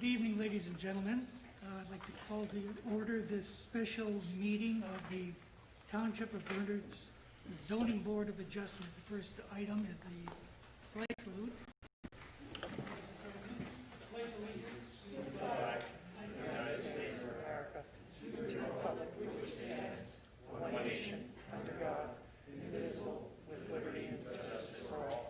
Good evening, ladies and gentlemen. I'd like to call to order this special meeting of the Township of Bernard's Zoning Board of Adjustment. The first item is the flag salute. Pledge allegiance to the flag of the United States of America, to the republic which stands, one nation, under God, indivisible, with liberty and justice for all.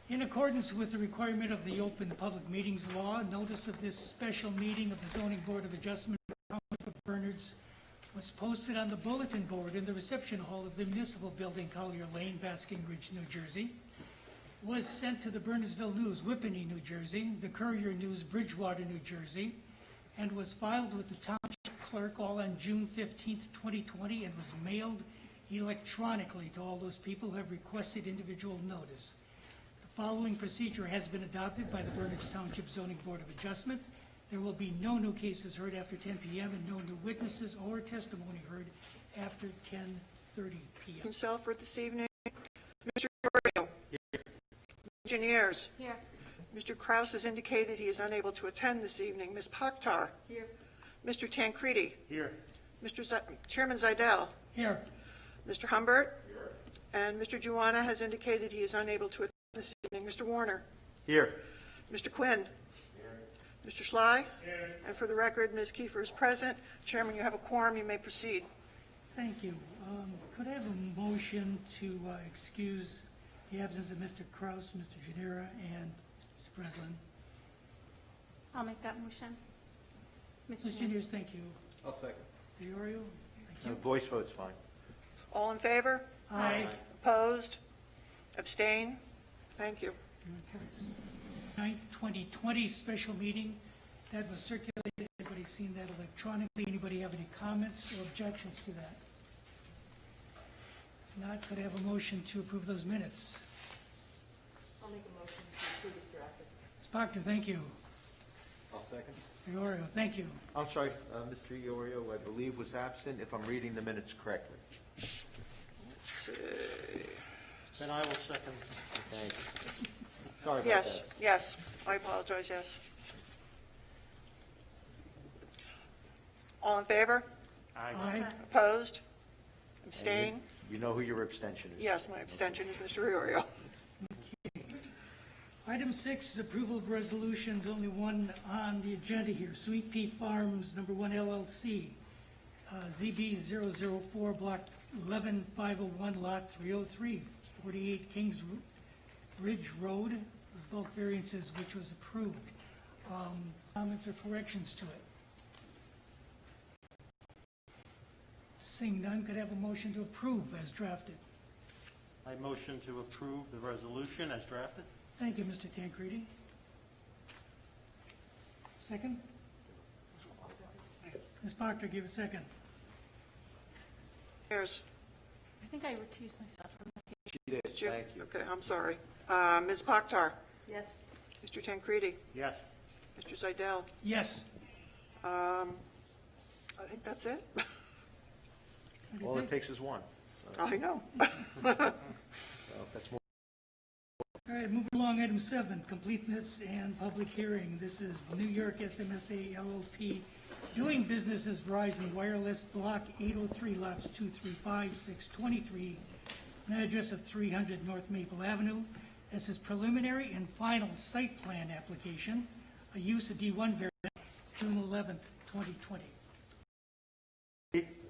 In accordance with the requirement of the Open Public Meetings Law, notice of this special meeting of the Zoning Board of Adjustment of the Township of Bernard's was posted on the bulletin board in the reception hall of the municipal building, Collier Lane, Basking Ridge, New Jersey. Was sent to the Bernardsville News, Whippany, New Jersey, the Courier News, Bridgewater, New Jersey, and was filed with the Township Clerk all on June 15th, 2020, and was mailed electronically to all those people who have requested individual notice. The following procedure has been adopted by the Bernards Township Zoning Board of Adjustment. There will be no new cases heard after 10 p.m. and no new witnesses or testimony heard after 10:30 p.m. Himself for this evening. Mr. Dorio. Here. Engineers. Here. Mr. Kraus has indicated he is unable to attend this evening. Ms. Pakhtar. Here. Mr. Tancredi. Here. Chairman Zidell. Here. Mr. Humbert. Here. And Mr. Juana has indicated he is unable to attend this evening. Mr. Warner. Here. Mr. Quinn. Here. Mr. Schley. Here. And for the record, Ms. Kiefer is present. Chairman, you have a quorum. You may proceed. Thank you. Could I have a motion to excuse the absence of Mr. Kraus, Mr. Genera, and Mr. Breslin? I'll make that motion. Mr. Engineers, thank you. I'll second. Diorio, thank you. Voice vote's fine. All in favor? Aye. Opposed? Abstain? Thank you. 9th, 2020 special meeting. That was circulated. Everybody's seen that electronically. Anybody have any comments or objections to that? If not, could I have a motion to approve those minutes? I'll make a motion to approve as drafted. Ms. Proctor, thank you. I'll second. Diorio, thank you. I'm sorry, Mr. Iorio, I believe was absent, if I'm reading the minutes correctly. Then I will second. Thank you. Sorry about Yes, that. yes. I apologize, yes. All in favor? Aye. Opposed? Abstain? You know who your abstention is. Yes, my abstention is Mr. Iorio. Item 6 is approval of resolutions, only one on the agenda here. Sweet Pea Farms, number 1 LLC, ZB 004, block 11501, lot 303, 48 Kings Ridge Road. Those bulk variances which was approved. Comments or corrections to it? Seeing none, could I have a motion to approve as drafted? I motion to approve the resolution as drafted. Thank you, Mr. Tancredi. Second? Ms. Proctor, give a second. Cheers. I think I recused myself from the case. She did, Did you? thank you. Okay, I'm sorry. Ms. Pakhtar. Yes. Mr. Tancredi. Yes. Mr. Zidell. Yes. I think that's it. What do you All think? it takes is one. I know. Well, that's more. All right, moving along, item 7, completeness and public hearing. This is New York SMSA LLP, doing business as Verizon Wireless, block 803, lots 235, 623, an address of 300 North Maple Avenue. This is preliminary and final site plan application, a use of D1 variant, June 11th, 2020.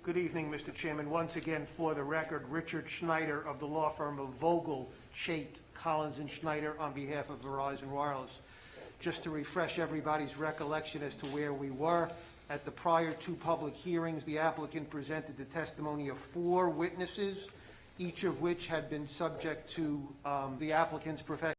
Good evening, Mr. Chairman. Once again, for the record, Richard Schneider of the law firm of Vogel, Chait, Collins & Schneider on behalf of Verizon Wireless. Just to refresh everybody's recollection as to where we were, at the prior 2 public hearings, the applicant presented the testimony of 4 witnesses, each of which had been subject to the applicant's professional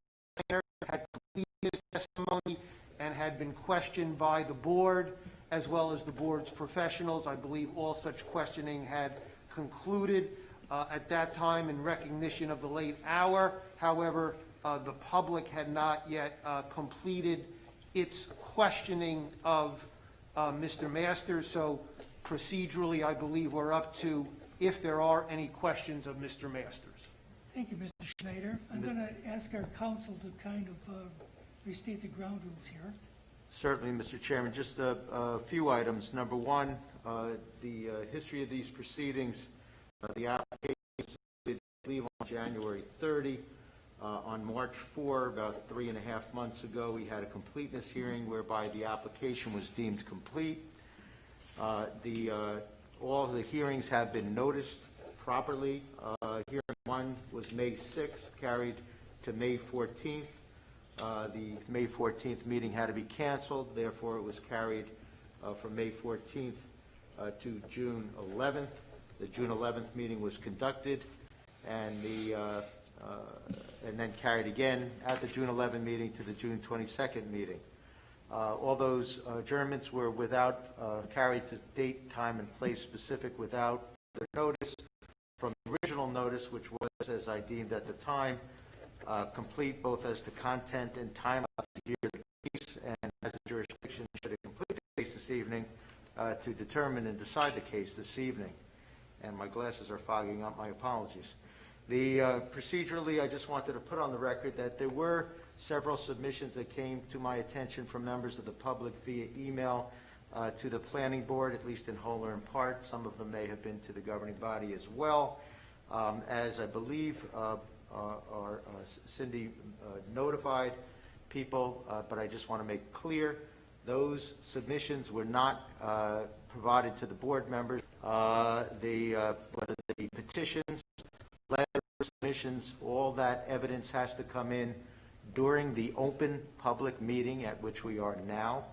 had completed his testimony and had been questioned by the board as well as the board's professionals. I believe all such questioning had concluded at that time in recognition of the late hour. However, the public had not yet completed its questioning of Mr. Masters, so procedurally I believe we're up to if there are any questions of Mr. Masters. Thank you, Mr. Schneider. I'm going to ask our counsel to kind of restate the ground rules here. Certainly, Mr. Chairman. Just a few items. Number one, the history of these proceedings. The application was submitted, I believe, on January 30. On March 4, about 3.5 months ago, we had a completeness hearing whereby the application was deemed complete. All of the hearings have been noticed properly. Hearing 1 was May 6th, carried to May 14th. The May 14th meeting had to be canceled, therefore it was carried from May 14th to June 11th. The June 11th meeting was conducted, and then carried again at the June 11th meeting to the June 22nd meeting. All those adjournments were carried to date, time, and place specific without the notice from the original notice, which was, as I deemed at the time, complete both as to content and time to hear the case, and as a jurisdiction should it complete the case this evening to determine and decide the case this evening. And my glasses are fogging up, my apologies. Procedurally, I just wanted to put on the record that there were several submissions that came to my attention from members of the public via email to the planning board, at least in whole or in part. Some of them may have been to the governing body as well. As I believe Cindy notified people, but I just want to make clear, those submissions were not provided to the board members. Whether the petitions, letters, submissions, all that evidence has to come in during the open public meeting at which we are now,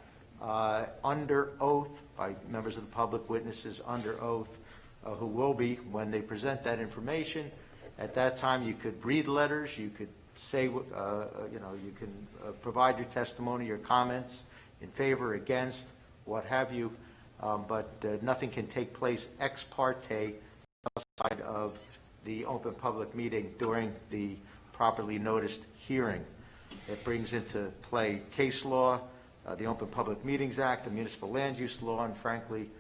under oath by members of the public, witnesses under oath, who will be, when they present that information, at that time you could read letters, you could say, you can provide your testimony, your comments in favor, against, what have you, but nothing can take place ex parte outside of the open public meeting during the properly noticed hearing. It brings into play case law, the Open Public Meetings Act, the Municipal Land Use Law, and frankly,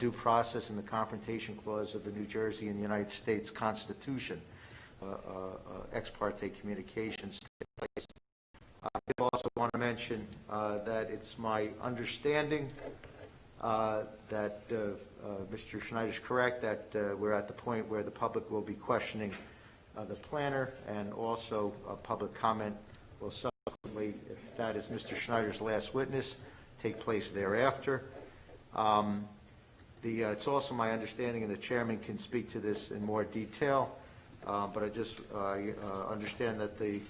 due process and the Confrontation Clause of the New Jersey and United States Constitution. Ex parte communications take place. I also want to mention that it's my understanding that Mr. Schneider is correct, that we're at the point where the public will be questioning the planner, and also public comment will subsequently, if that is Mr. Schneider's last witness, take place thereafter. It's also my understanding, and the chairman can speak to this in more detail, but I understand that the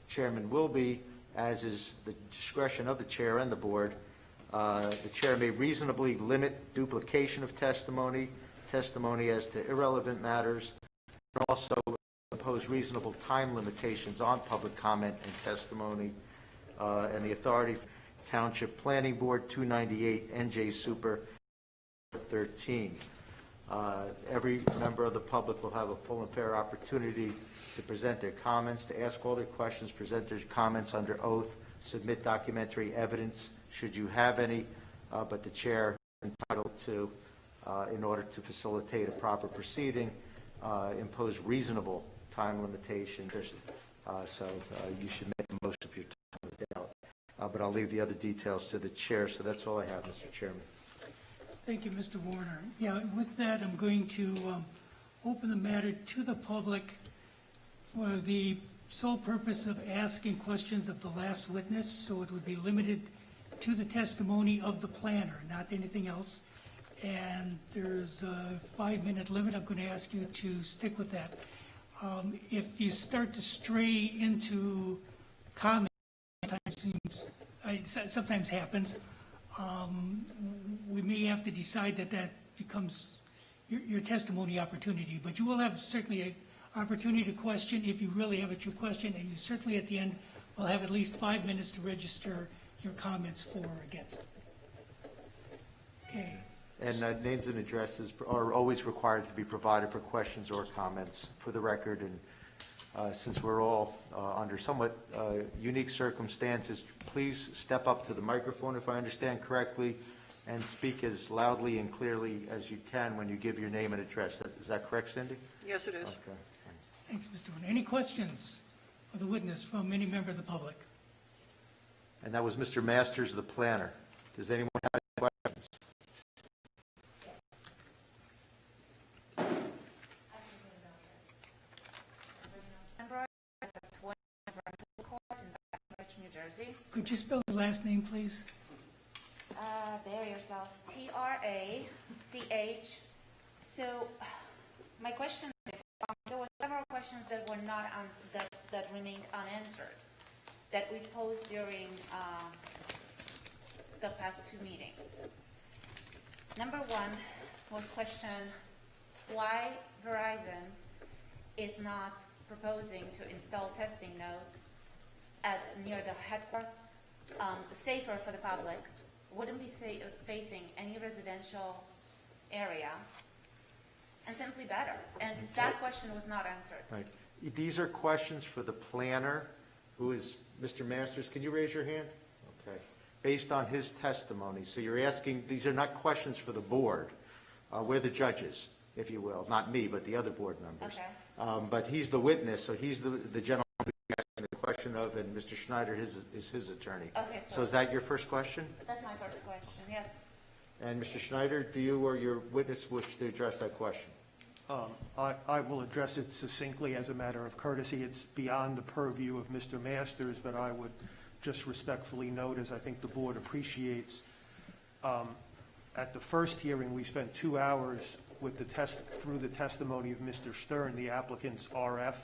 chairman will be, as is the discretion of the chair and the board, the chair may reasonably limit duplication of testimony as to irrelevant matters, and also impose reasonable time limitations on public comment and testimony, and the authority Township Planning Board 298 NJ Super 13. Every member of the public will have a full and fair opportunity to present their comments, to ask all their questions, present their comments under oath, submit documentary evidence should you have any, but the chair is entitled to, in order to facilitate a proper proceeding, impose reasonable time limitations. So you should make the most of your time without. But I'll leave the other details to the chair. So that's all I have, Mr. Chairman. Thank you, Mr. Warner. Yeah, with that, I'm going to open the matter to the public for the sole purpose of asking questions of the last witness, so it would be limited to the testimony of the planner, not anything else. And there's a 5-minute limit. I'm going to ask you to stick with that. If you start to stray into comments, sometimes happens, we may have to decide that becomes your testimony opportunity. But you will have certainly an opportunity to question if you really have a true question, and you certainly at the end will have at least 5 minutes to register your comments for or against. Okay. And names and addresses are always required to be provided for questions or comments for the record. And since we're all under somewhat unique circumstances, please step up to the microphone, if I understand correctly, and speak as loudly and clearly as you can when you give your name and address. Is that correct, Cindy? Yes, it is. Okay. Thanks, Mr. Warner. Any questions for the witness from any member of the public? And that was Mr. Masters, the planner. Does anyone have any questions? New Jersey. Could you spell the last name, please? Bear yourselves. Trach. So, my question is, there were several questions that were not that remained unanswered that we posed during the past two meetings. Number one was question why Verizon is not proposing to install testing nodes near the headquarters, safer for the public, wouldn't be facing any residential area, and simply better. And that question was not answered. Right. These are questions for the planner, who is Mr. Masters. Can you raise your hand? Okay. Based on his testimony. So you're asking, these are not questions for the board. We're the judges, if you will. Not me, but the other board members. Okay. But he's the witness, so he's the gentleman we're asking the question of, and Mr. Schneider is his attorney. Okay, so is that your first question? That's my first question, yes. And Mr. Schneider, do you or your witness wish to address that question? I will address it succinctly as a matter of courtesy. It's beyond the purview of Mr. Masters, but I would just respectfully note, as I think the board appreciates, at the first hearing, we spent 2 hours with through the testimony of Mr. Stern, the applicant's RF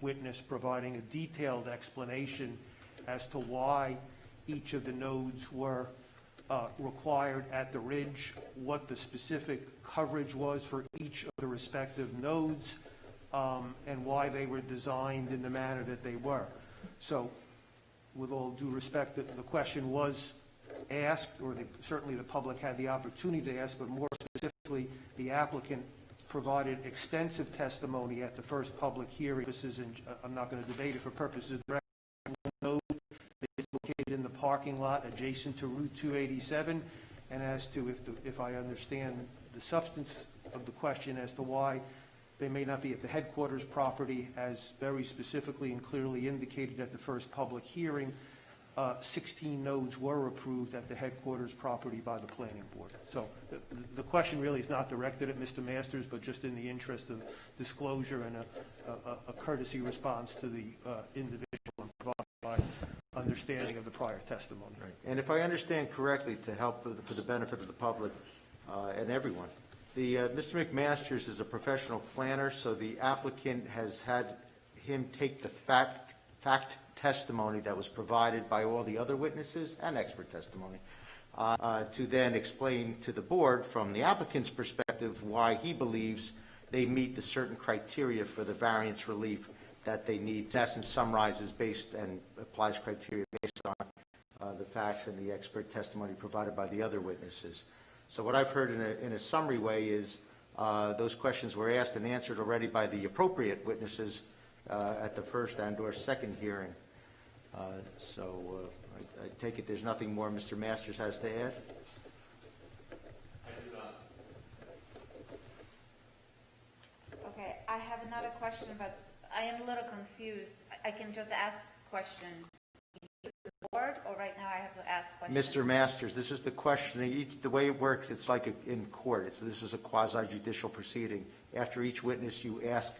witness, providing a detailed explanation as to why each of the nodes were required at the ridge, what the specific coverage was for each of the respective nodes, and why they were designed in the manner that they were. So, with all due respect, the question was asked, or certainly the public had the opportunity to ask, but more specifically, the applicant provided extensive testimony at the first public hearing. I'm not going to debate it for purposes of the record. It's located in the parking lot adjacent to Route 287, and as to if I understand the substance of the question as to why they may not be at the headquarters property, as very specifically and clearly indicated at the first public hearing, 16 nodes were approved at the headquarters property by the planning board. So the question really is not directed at Mr. Masters, but just in the interest of disclosure and a courtesy response to the individual and provided by understanding of the prior testimony. Right. And if I understand correctly, to help for the benefit of the public and everyone, Mr. McMasters is a professional planner, so the applicant has had him take the fact testimony that was provided by all the other witnesses and expert testimony to then explain to the board from the applicant's perspective why he believes they meet the certain criteria for the variance relief that they need. In essence, summarizes based and applies criteria based on the facts and the expert testimony provided by the other witnesses. So what I've heard in a summary way is those questions were asked and answered already by the appropriate witnesses at the first and/or second hearing. I take it there's nothing more Mr. Masters has to add? I do not. Okay, I have another question, but I am a little confused. I can just ask a question to the board, or right now I have to ask questions? Mr. Masters, this is the question. The way it works, it's like in court. This is a quasi-judicial proceeding. After each witness,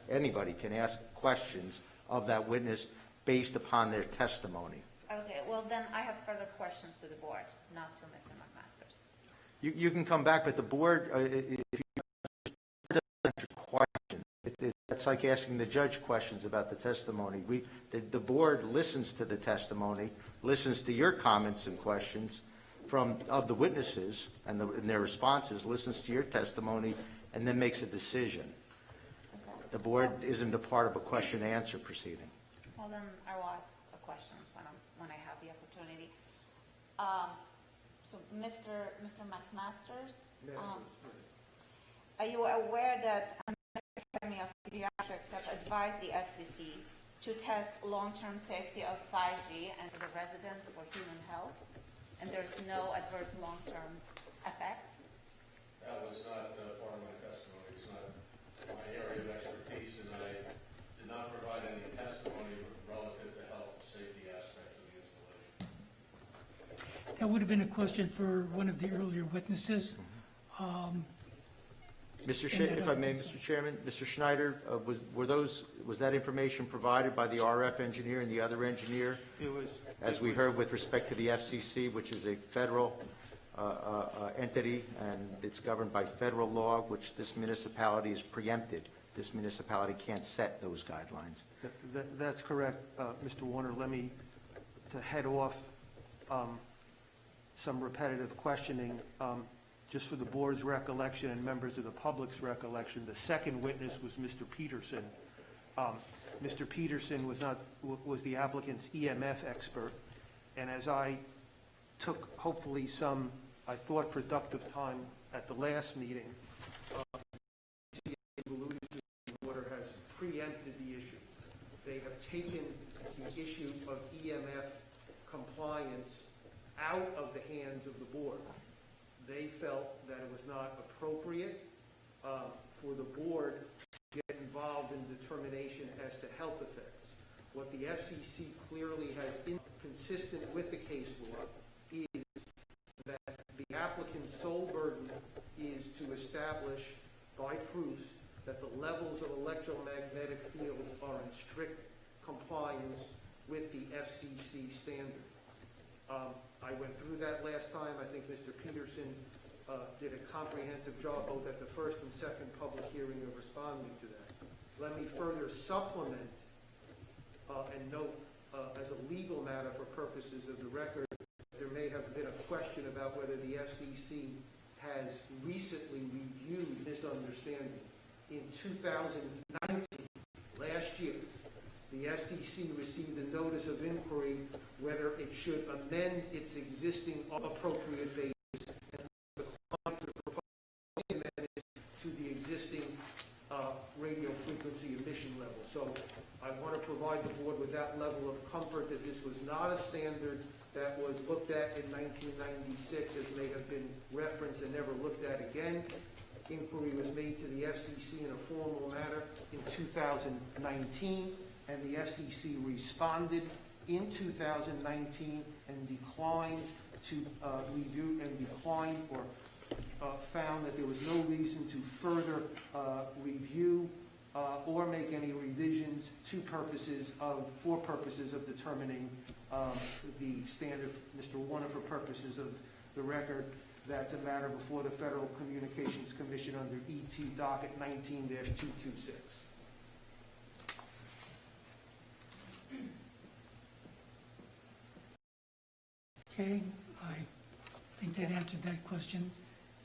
anybody can ask questions of that witness based upon their testimony. Okay, well then I have further questions to the board, not to Mr. McMasters. You can come back, but the board, if you doesn't answer questions, that's like asking the judge questions about the testimony. The board listens to the testimony, listens to your comments and questions of the witnesses and their responses, listens to your testimony, and then makes a decision. Okay. The board isn't a part of a question-answer proceeding. Well then I will ask a question when I have the opportunity. So Mr. McMasters, are you aware that the Academy of Pediatrics have advised the FCC to test long-term safety of 5G and for the residents for human health, and there's no adverse long-term effects? That was not part of my testimony. It's not my area of expertise, and I did not That would have been a question for one of the earlier witnesses. If I may, Mr. Chairman, Mr. Schneider, was that information provided by the RF engineer and the other engineer? It was. As we heard with respect to the FCC, which is a federal entity, and it's governed by federal law, which this municipality is preempted. This municipality can't set those guidelines. That's correct, Mr. Warner. Let me, to head off some repetitive questioning, just for the board's recollection and members of the public's recollection, the second witness was Mr. Peterson. Mr. Peterson was the applicant's EMF expert, and as I took hopefully some, I thought, productive time at the last meeting, the order has preempted the issue. They have taken the issue of EMF compliance out of the hands of the board. They felt that it was not appropriate for the board to get involved in determination as to health effects. What the FCC clearly has, consistent with the case law, is that the applicant's sole burden is to establish by proofs that the levels of electromagnetic fields are in strict compliance with the FCC standard. I went through that last time. I think Mr. Peterson did a comprehensive job both at the first and second public hearing of responding to that. Let me further supplement and note as a legal matter for purposes of the record, there may have been a question about whether the FCC has recently reviewed this understanding. In 2019, last year, the FCC received a notice of inquiry whether it should amend its existing appropriate basis and decline to propose amendments to the existing radio frequency emission level. So I want to provide the board with that level of comfort that this was not a standard that was looked at in 1996, as may have been referenced and never looked at again. Inquiry was made to the FCC in a formal manner in 2019. And the FCC responded in 2019 and declined to review and declined or found that there was no reason to further review or make any revisions for purposes of determining the standard. Mr. Warner, for purposes of the record, that's a matter before the Federal Communications Commission under ET docket 19-226. Okay, I think that answered that question.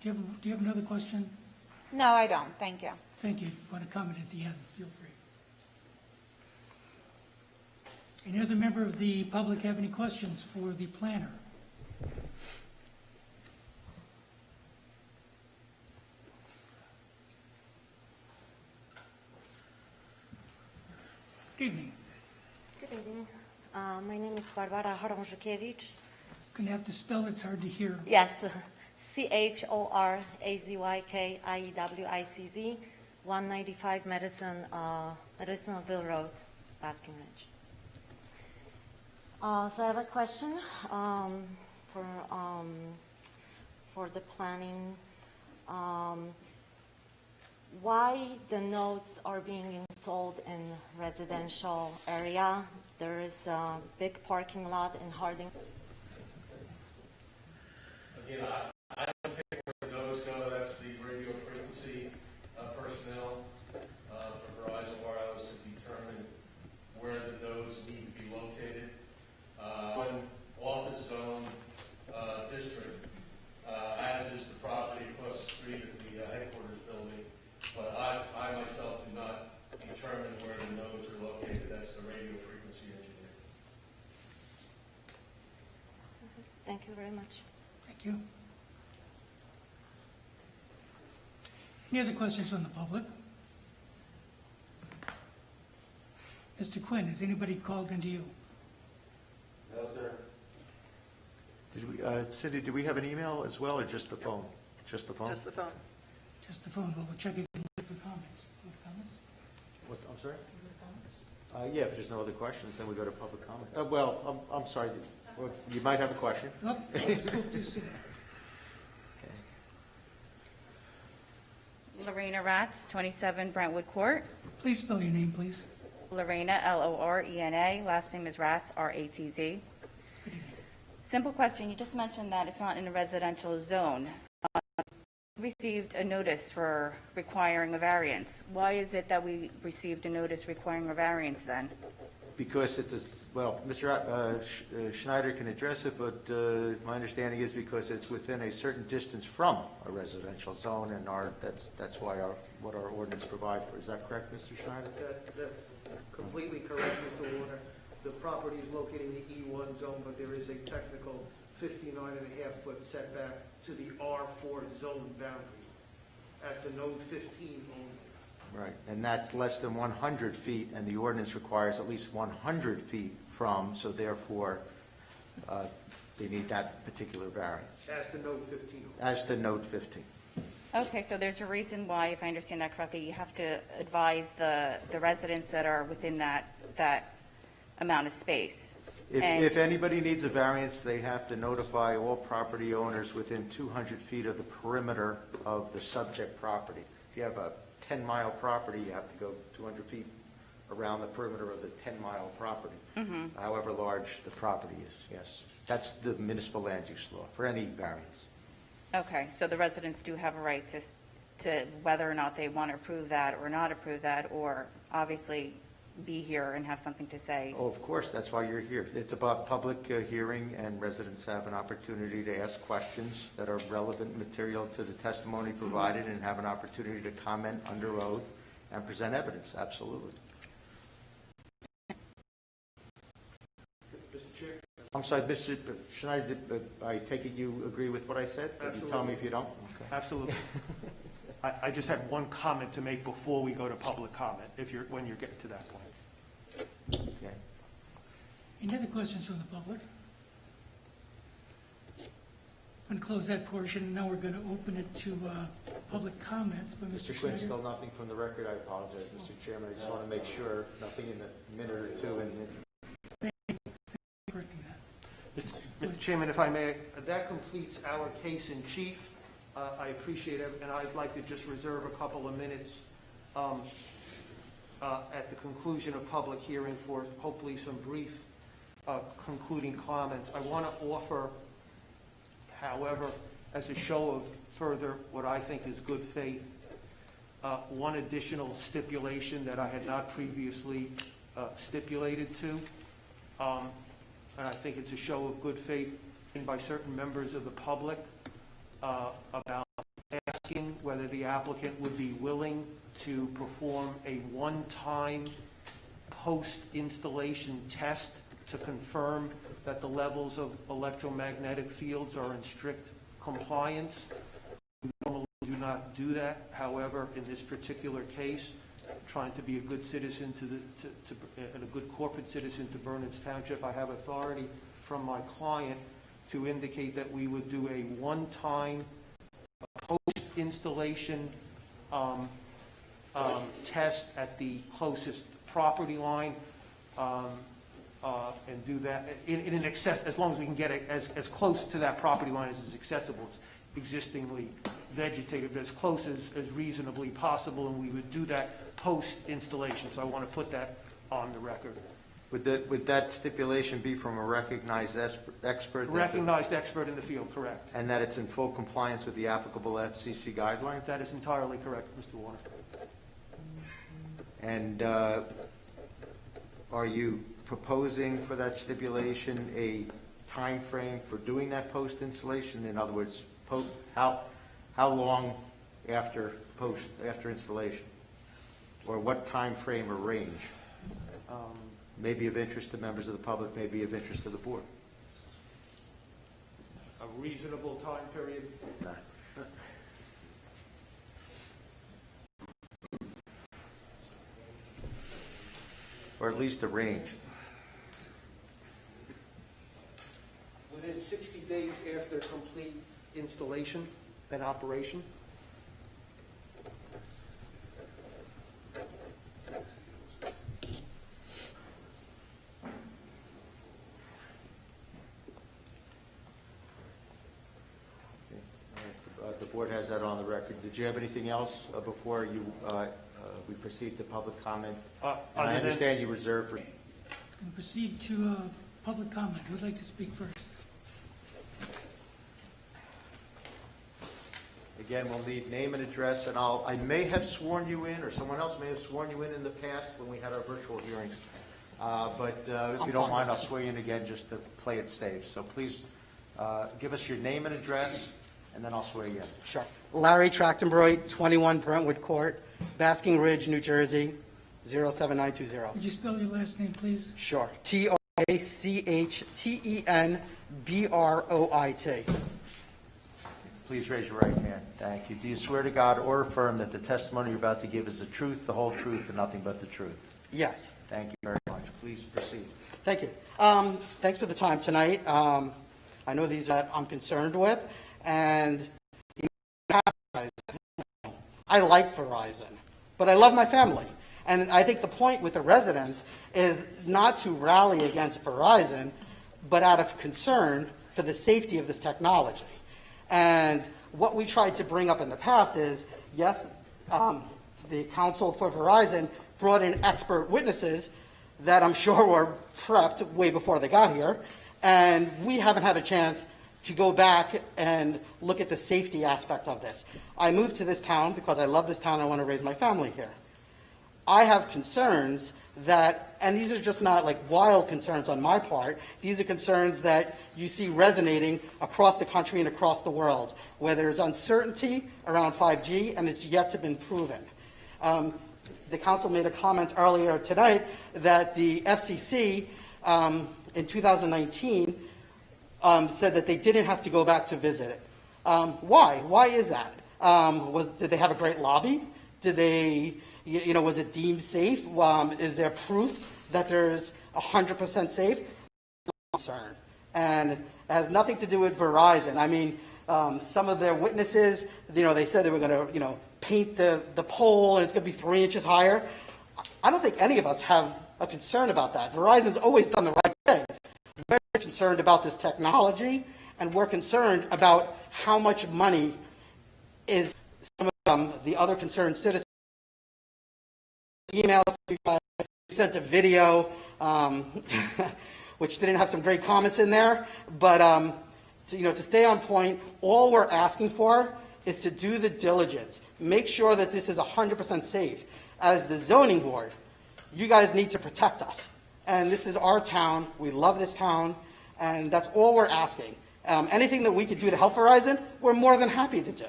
Do you have another question? No, I don't. Thank you. Thank you. Want to comment at the end? Feel free. Any other member of the public have any questions for the planner? Good evening. Good evening. My name is Barbara Horążkiewicz. Going to have to spell it. It's hard to hear. Yes, Chorazykiewiczz, 195 Medicineville Road, Basking Ridge. So I have a question for the planning. Why the nodes are being installed in residential area? There is a big parking lot in Harding. Again, I don't think where the nodes go. That's the radio frequency personnel for Verizon Wireless to determine where the nodes need to be located. One office zone district, as is the property across the street at the headquarters building. But I myself do not determine where the nodes are located. That's the radio frequency engineer. Thank you very much. Thank you. Any other questions from the public? Mr. Quinn, has anybody called into you? No, sir. Cindy, do we have an email as well, or just the phone? Just the phone? Just the phone. Just the phone, but we'll check it for comments. Other comments? I'm sorry? Other comments? Yeah, if there's no other questions, then we go to public comment. Well, I'm sorry. Well, you might have a question. Oh, I spoke too soon. Lorena Ratz, 27 Brentwood Court. Please spell your name, please. Lorena, Lorena, last name is Ratz, Ratz. Simple question, you just mentioned that it's not in a residential zone. Received a notice for requiring a variance. Why is it that we received a notice requiring a variance then? Because it's a, well, Mr. Schneider can address it, but my understanding is because it's within a certain distance from a residential zone, and that's why what our ordinance provide for. Is that correct, Mr. Schneider? That's completely correct, Mr. Warner. The property is located in the E1 zone, but there is a technical 59.5-foot setback to the R4 zone boundary at the node 15 only. Right, and that's less than 100 feet, and the ordinance requires at least 100 feet from, so therefore, they need that particular variance. As to node 15 only. As to note 15. Okay, so there's a reason why, if I understand that correctly, you have to advise the residents that are within that amount of space. If anybody needs a variance, they have to notify all property owners within 200 feet of the perimeter of the subject property. If you have a 10-mile property, you have to go 200 feet around the perimeter of the 10-mile property, however large the property is, yes. That's the municipal land use law for any variance. Okay, so the residents do have a right to whether or not they want to approve that or not approve that, or obviously be here and have something to say. Oh, of course, that's why you're here. It's about public hearing, and residents have an opportunity to ask questions that are relevant material to the testimony provided, and have an opportunity to comment under oath and present evidence, absolutely. Mr. Chair? I'm sorry, Mr. Schneider, I take it you agree with what I said? Absolutely. You tell me if you don't? Okay. Absolutely. I just had one comment to make before we go to public comment, when you're getting to that point. Okay. Any other questions from the public? I'm going to close that portion. Now we're going to open it to public comments by Mr. Mr. Quinn, Schneider. still nothing from the record? I apologize, Mr. Chairman. I just want to make sure, nothing in a minute or two. Correcting that. Mr. Chairman, if I may, that completes our case in chief. I appreciate it, and I'd like to just reserve a couple of minutes at the conclusion of public hearing for hopefully some brief concluding comments. I want to offer, however, as a show of further what I think is good faith, one additional stipulation that I had not previously stipulated to. And I think it's a show of good faith by certain members of the public about asking whether the applicant would be willing to perform a one-time post-installation test to confirm that the levels of electromagnetic fields are in strict compliance. We normally do not do that. However, in this particular case, trying to be a good citizen and a good corporate citizen to Bernards Township, I have authority from my client to indicate that we would do a one-time post-installation test at the closest property line, and do that in an excess, as long as we can get it as close to that property line as is accessible. It's existingly vegetated, as close as reasonably possible, and we would do that post-installation. So I want to put that on the record. Would that stipulation be from a recognized expert? Recognized expert in the field, correct. And that it's in full compliance with the applicable FCC guidelines? That is entirely correct, Mr. Warner. And are you proposing for that stipulation a time frame for doing that post-installation? In other words, how long after installation? Or what time frame or range? May be of interest to members of the public, may be of interest to the board. A reasonable time period? No. Or at least a range. Within 60 days after complete installation and operation. board has that on the record. Did you have anything else before we proceed to public comment? And I Other than- understand you reserved for... And proceed to public comment. Who'd like to speak first? Again, we'll need name and address, and I may have sworn you in, or someone else may have sworn you in the past when we had our virtual hearings. But if you don't mind, I'll swear you in again just to play it safe. So please give us your name and address, and then I'll swear you in. Sure. Larry Trachtenbroid, 21 Brentwood Court, Basking Ridge, New Jersey, 07920. Would you spell your last name, please? Sure. Toachtenbroit. Please raise your right hand. Thank you. Do you swear to God or affirm that the testimony you're about to give is the truth, the whole truth, and nothing but the truth? Yes. Thank you very much. Please proceed. Thank you. Thanks for the time tonight. I know these that I'm concerned with, and I like Verizon, but I love my family. And I think the point with the residents is not to rally against Verizon, but out of concern for the safety of this technology. And what we tried to bring up in the past is, yes, the counsel for Verizon brought in expert witnesses that I'm sure were prepped way before they got here, and we haven't had a chance to go back and look at the safety aspect of this. I moved to this town because I love this town. I want to raise my family here. I have concerns that, and these are just not like wild concerns on my part, these are concerns that you see resonating across the country and across the world, where there's uncertainty around 5G and it's yet to be proven. The council made a comment earlier tonight that the FCC in 2019 said that they didn't have to go back to visit it. Why? Why is that? Did they have a great lobby? Did they, was it deemed safe? Is there proof that there's 100% safe? Concern. And it has nothing to do with Verizon. I mean, some of their witnesses, they said they were going to, paint the pole and it's going to be 3 inches higher. I don't think any of us have a concern about that. Verizon's always done the right thing. We're concerned about this technology, and we're concerned about how much money is some of the other concerned citizens. Emails, we sent a video, which didn't have some great comments in there, but to stay on point, all we're asking for is to do the diligence. Make sure that this is 100% safe. As the zoning board, you guys need to protect us. And this is our town. We love this town. And that's all we're asking. Anything that we could do to help Verizon, we're more than happy to do.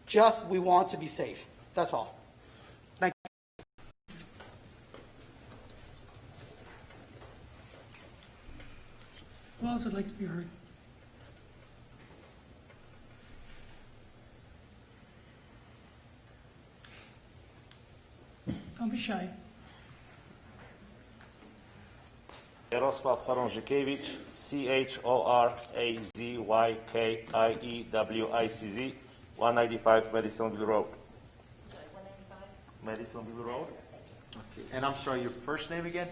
Just, we want to be safe. That's all. Thank you. Who else would like to be heard? Don't be shy. Jarosław Chorążykiewic, Chorążykiewiczz, 195 Madisonville Road. 195? Madisonville Road. Okay. And I'm sorry, your first name again?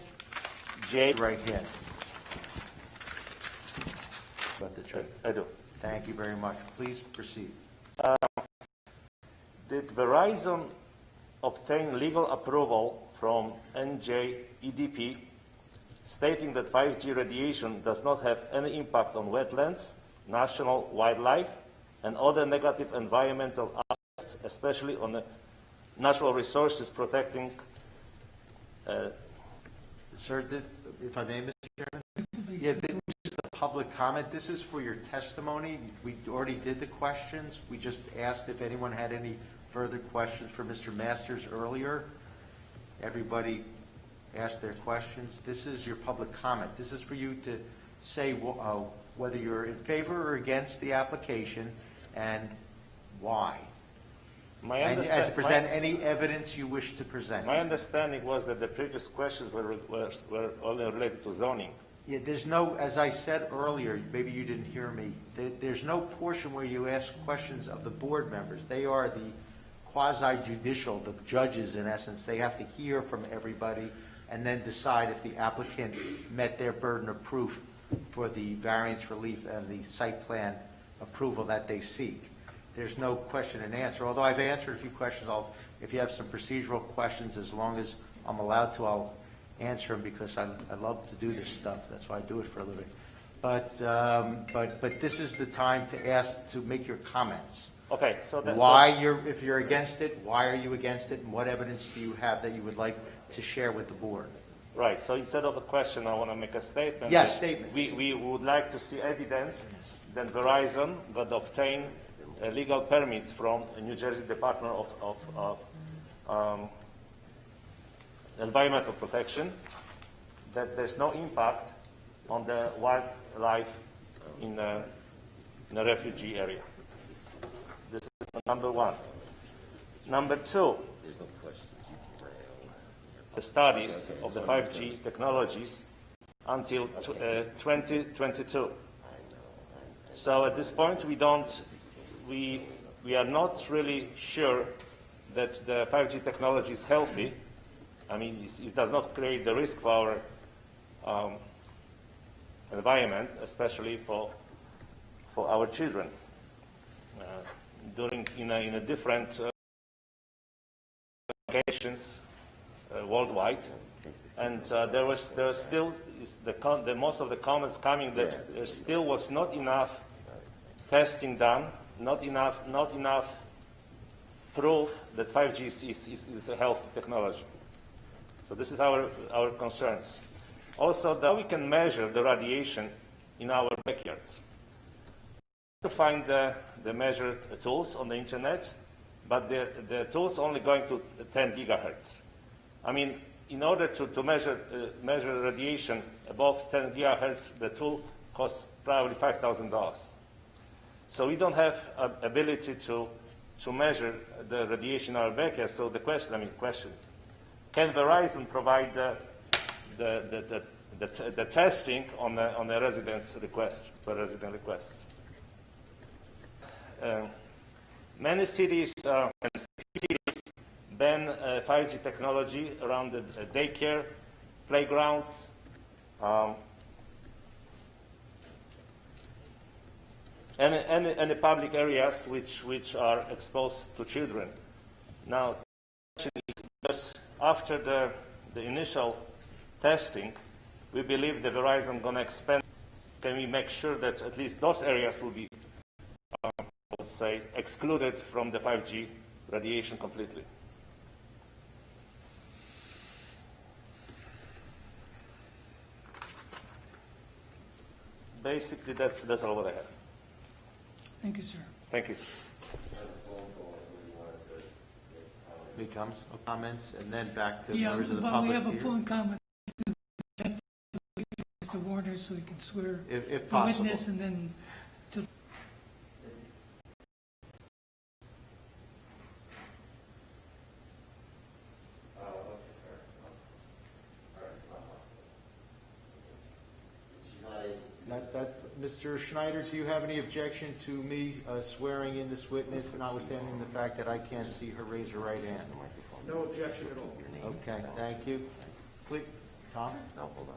J. Right hand. About the truth. I do. Thank you very much. Please proceed. Did Verizon obtain legal approval from NJEDP stating that 5G radiation does not have any impact on wetlands, national wildlife, and other negative environmental aspects, especially on the natural resources protecting? Sir, if I may, Mr. Chairman? Yeah, this is the public comment. This is for your testimony. We already did the questions. We just asked if anyone had any further questions for Mr. Masters earlier. Everybody asked their questions. This is your public comment. This is for you to say whether you're in favor or against the application and why. And to present any evidence you wish to present. My understanding was that the previous questions were only related to zoning. Yeah, there's no, as I said earlier, maybe you didn't hear me, there's no portion where you ask questions of the board members. They are the quasi-judicial, the judges in essence. They have to hear from everybody and then decide if the applicant met their burden of proof for the variance relief and the site plan approval that they seek. there's no question and answer, although I've answered a few questions. If you have some procedural questions, as long as I'm allowed to, I'll answer them, because I love to do this stuff. That's why I do it for a living. But this is the time to make your comments. Okay, so that's If you're against it, why are you against it, and what evidence do you have that you would like to share with the board? right. So instead of a question, I want to make a statement. Yes, statements. We would like to see evidence that Verizon that obtained legal permits from New Jersey Department of Environmental Protection, that there's no impact on the wildlife in a refugee area. This is number one. Number two, the studies of the 5G technologies until 2022. So at this point, we are not really sure that the 5G technology is healthy. I mean, it does not create the risk for our environment, especially for our children. In a different locations worldwide, and there was still most of the comments coming that there still was not enough testing done, not enough proof that 5G is a healthy technology. So this is our concerns. Also, that we can measure the radiation in our backyards. To find the measured tools on the internet, but the tools only going to 10 gigahertz. I mean, in order to measure radiation above 10 gigahertz, the tool costs probably $5,000. So we don't have ability to measure the radiation in our backyard. So the question, can Verizon provide the testing on the resident's request, per resident requests? Many cities ban 5G technology around the daycare, playgrounds, any public areas which are exposed to children. Now, just after the initial testing, we believe that Verizon is going to expand. Can we make sure that at least those areas will be, let's say, excluded from the 5G radiation completely? Basically, that's all what I have. Thank you, sir. Thank you. Becomes comments, and then back to Yeah, members of the but public. we have a here. phone comment to Mr. Warner, so he can swear If the possible. witness, and then to Mr. Schneider, do you have any objection to me swearing in this witness, notwithstanding the fact that I can't see her raise her right hand? No objection at all. Okay, thank you. Please, Tom? No, hold on.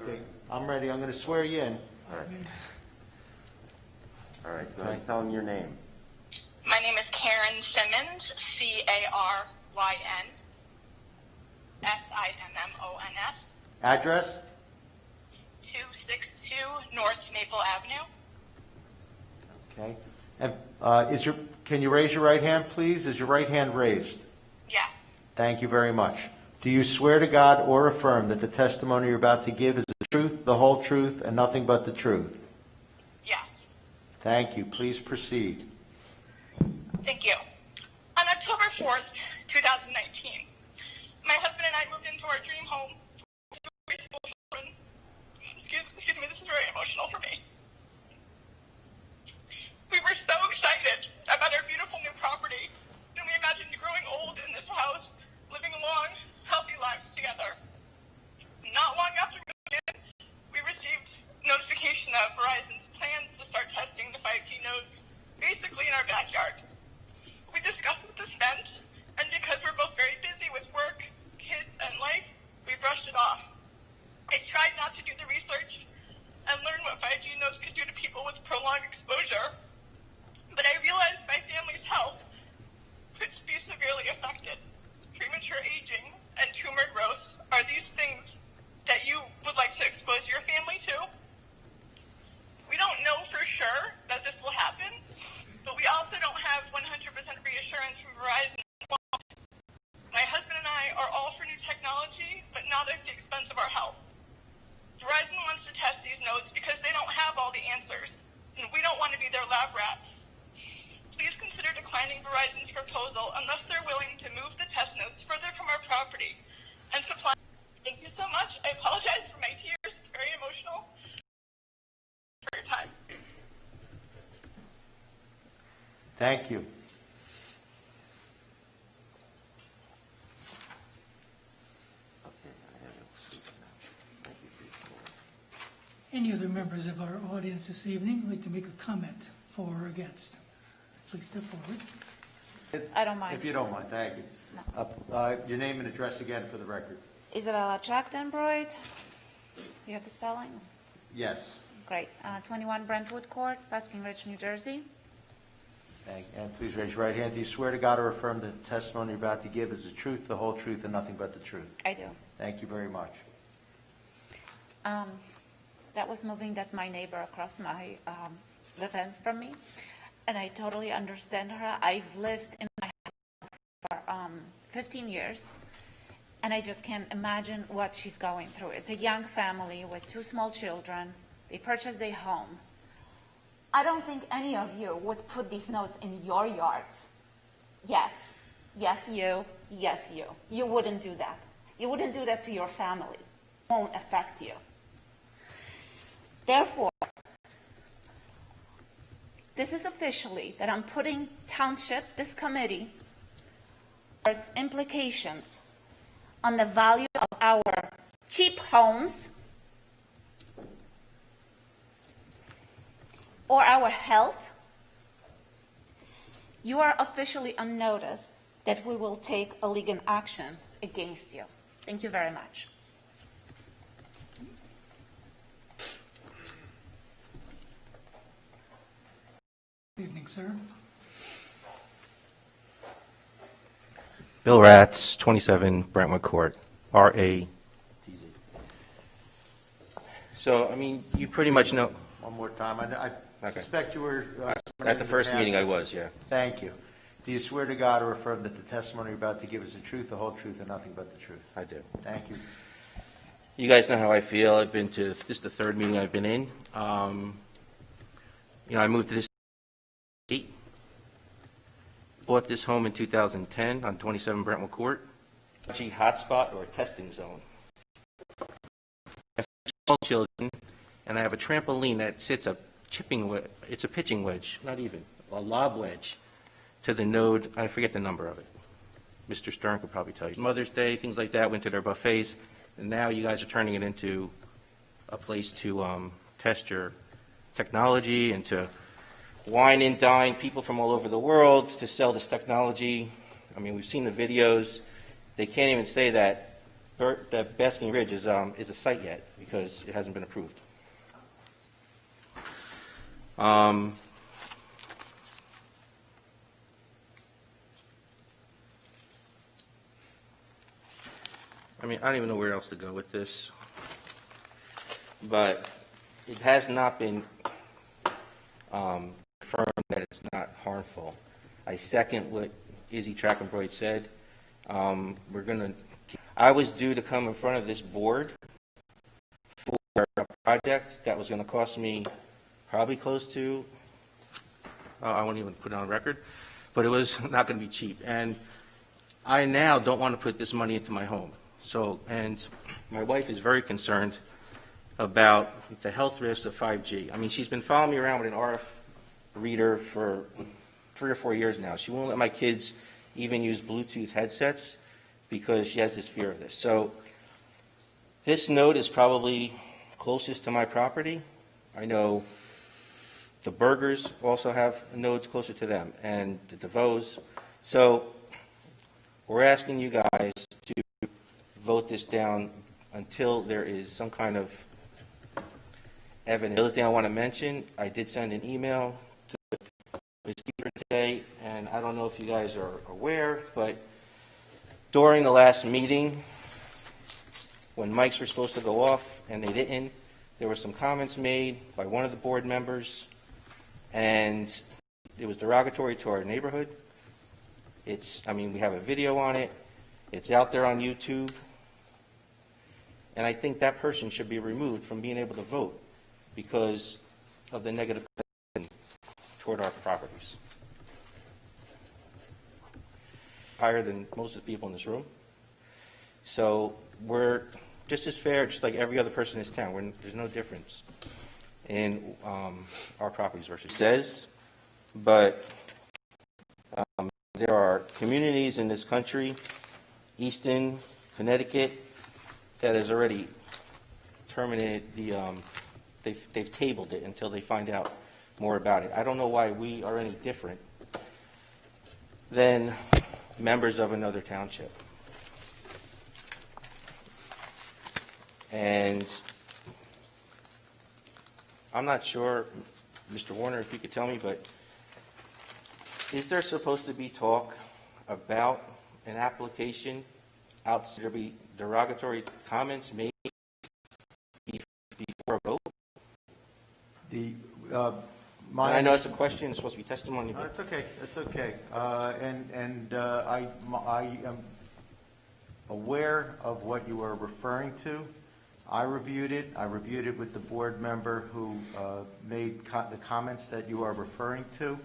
Okay, I'm ready. I'm going to swear you in. All right, go ahead and tell them your name. My name is Karen Simmons, Caryn Simmons. Address? 262 North Maple Avenue. Okay. And can you raise your right hand, please? Is your right hand raised? Yes. Thank you very much. Do you swear to God or affirm that the testimony you're about to give is the truth, the whole truth, and nothing but the truth? Yes. Thank you. Please proceed. Thank you. On October 4th, 2019, my husband and I moved into our dream home. Excuse me, this is very emotional for me. We were so excited about our beautiful new property, and we imagined growing old in this house, living long, healthy lives together. Not long after moving in, we received notification of Verizon's plans to start testing the 5G nodes, basically not at the expense of our health. Verizon wants to test these nodes because they don't have all the answers, and we don't want to be their lab rats. Please consider declining Verizon's proposal unless they're willing to move the test nodes further from our property and supply. Thank you so much. I apologize for my tears. It's very emotional. For your time. Thank you. Any other members of our audience this evening like to make a comment for or against? Please step forward. I don't mind. If you don't mind, thank you. Your name and address again for the record. Isabella Trachtenbroid. You have the spelling? Yes. Great. 21 Brentwood Court, Basking Ridge, New Jersey. Thank you. And please raise your right hand. Do you swear to God or affirm that the testimony you're about to give is the truth, the whole truth, and nothing but the truth? I do. Thank you very much. That was moving. That's my neighbor across the fence from me. And I totally understand her. I've lived in my house for 15 years. And I just can't imagine what she's going through. It's a young family with 2 small children. They purchased a home. I don't think any of you would put these notes in your yards. Yes. Yes, you. Yes, you. You wouldn't do that. You wouldn't do that to your family. It won't affect you. Therefore, this is officially that I'm putting Township, this committee, there's implications on the value of our cheap homes or our health. You are officially on notice that we will take a legal action against you. Thank you very much. Good evening, sir. Bill Ratz, 27 Brentwood Court, R-A-T-Z. So, I mean, you pretty much know. One more time. I Okay. suspect you were... At the first meeting I was, yeah. Thank you. Do you swear to God or affirm that the testimony you're about to give is the truth, the whole truth, and nothing but the truth? I do. Thank you. You guys know how I feel. I've been to, this is the 3rd meeting I've been in. I moved to this state, bought this home in 2010 on 27 Brentwood Court. G hotspot or testing zone. I have 2 small children, and I have a trampoline that sits it's a pitching wedge, not even, a lob wedge to the node, I forget the number of it. Mr. Stern could probably tell you. Mother's Day, things like that, went to their buffets, and now you guys are turning it into a place to test your technology and to wine and dine people from all over the world to sell this technology. I mean, we've seen the videos. They can't even say that Basking Ridge is a site yet because it hasn't been approved. I mean, I don't even know where else to go with this, but it has not been confirmed that it's not harmful. I second what Izzy Trachtenbroid said. I was due to come in front of this board for a project that was going to cost me probably close to, I won't even put it on record, but it was not going to be cheap. And I now don't want to put this money into my home. So, and my wife is very concerned about the health risks of 5G. I mean, she's been following me around with an RF reader for 3 or 4 years now. She won't let my kids even use Bluetooth headsets because she has this fear of this. So this node is probably closest to my property. I know the Burgers also have nodes closer to them, and the DeVos. So we're asking you guys to vote this down until there is some kind of evidence. The other thing I want to mention, I did send an email to Ms. Kiefer today, and I don't know if you guys are aware, but during the last meeting, when mics were supposed to go off and they didn't, there were some comments made by one of the board members, and it was derogatory to our neighborhood. We have a video on it. It's out there on YouTube. And I think that person should be removed from being able to vote because of the negative toward our properties. Higher than most of the people in this room. So we're just as fair, just like every other person in this town. There's no difference in our properties versus says, but there are communities in this country, Easton, Connecticut, that has already terminated the, they've tabled it until they find out more about it. I don't know why we are any different than members of another township. And I'm not sure, Mr. Warner, if you could tell me, but is there supposed to be talk about an application outside, there be derogatory comments made before a vote? I know it's a question, it's supposed to be testimony, No, but it's okay, it's okay. I am aware of what you are referring to. I reviewed it with the board member who made the comments that you are referring to.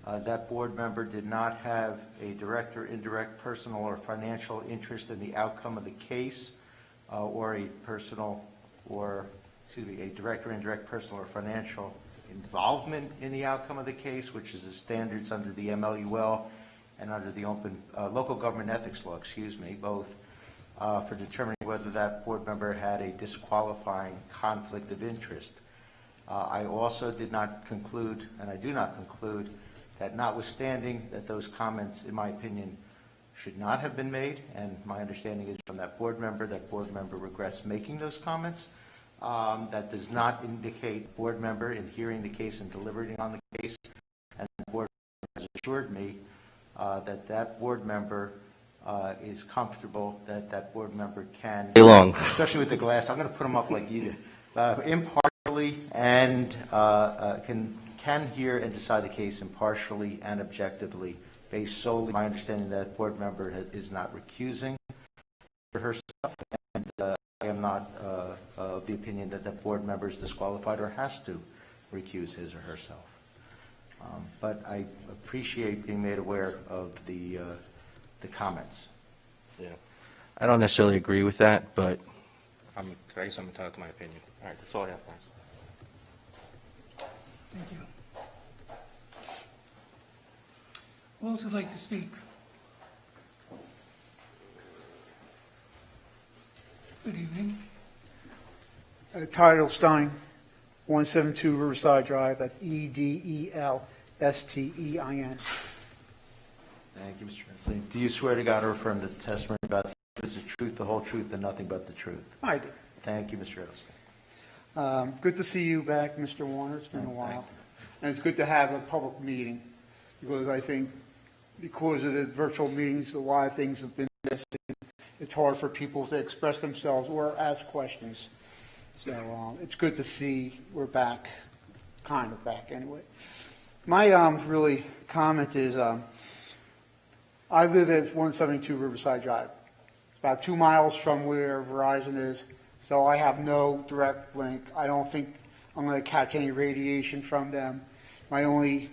That board member did not have a direct or indirect personal or financial interest in the outcome of the case, or a direct or indirect personal or financial involvement in the outcome of the case, which is the standards under the MLUL and under the local government ethics law, both for determining whether that board member had a disqualifying conflict of interest. I also did not conclude, and I do not conclude, that notwithstanding that those comments, in my opinion, should not have been made, and my understanding is from that board member regrets making those comments. That does not indicate board member in hearing the case and deliberating on the case, and the board member has assured me that board member is comfortable that board member can, especially with the glass, I'm going to put them up like you did, impartially and can hear and decide the case impartially and objectively, based solely, my understanding that board member is not recusing herself, and I am not of the opinion that that board member is disqualified or has to recuse his or herself. But I appreciate being made aware of the comments. yeah, I don't necessarily agree with that, but I guess I'm entitled to my opinion. All right, that's all I have, guys. Thank you. Who else would like to speak? Good evening. Tidal Stein, 172 Riverside Drive. That's Edelstein. Thank you, Mr. President. Do you swear to God or affirm that the testimony about the truth is the truth, the whole truth, and nothing but the truth? I do. Thank you, Mr. Edelstein. Good to see you back, Mr. Warner. It's been a while. And it's good to have a public meeting, because I think because of the virtual meetings, a lot of things have been missing. It's hard for people to express themselves or ask questions. So it's good to see we're back, kind of back anyway. My really comment is I live at 172 Riverside Drive. It's about 2 miles from where Verizon is, so I have no direct link. I don't think I'm going to catch any radiation from them. My only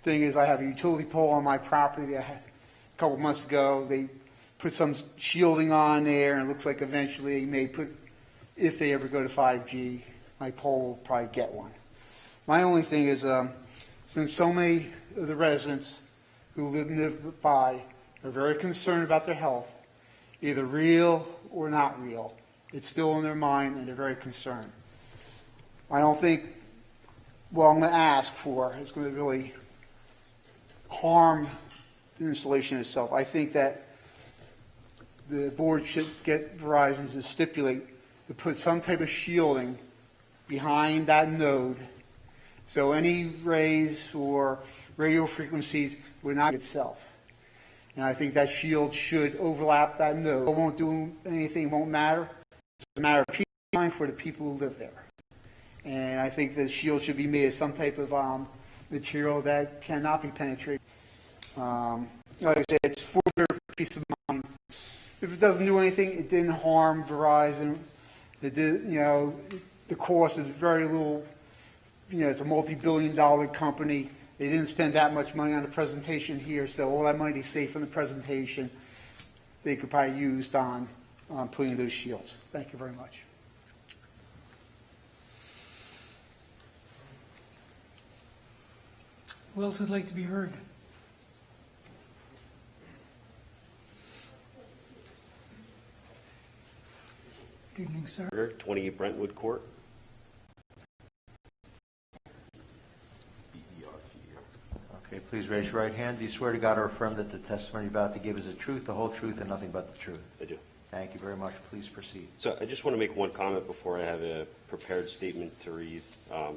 thing is I have a utility pole on my property that I had a couple months ago. They put some shielding on there, and it looks like eventually they may put, if they ever go to 5G, my pole will probably get one. My only thing is, since so many of the residents who live nearby are very concerned about their health, either real or not real, it's still in their mind and they're very concerned. I don't think what I'm going to ask for is going to really harm the installation itself. I think that the board should get Verizon to stipulate to put some type of shielding behind that node so any rays or radio frequencies would not itself. And I think that shield should overlap that node. It won't do anything, won't matter. It's a matter of peace of mind for the people who live there. And I think the shield should be made of some type of material that cannot be penetrated. Like I said, it's for their peace of mind. If it doesn't do anything, it didn't harm Verizon. The cost is very little. It's a multi-billion-dollar company. They didn't spend that much money on the presentation here, so all that money saved from the presentation, they could probably use on putting those shields. Thank you very much. Who else would like to be heard? Good evening, sir. 28 Brentwood Court. Okay, please raise your right hand. Do you swear to God or affirm that the testimony you're about to give is the truth, the whole truth, and nothing but the truth? I do. Thank you very much. Please proceed. So I just want to make one comment before I have a prepared statement to read. I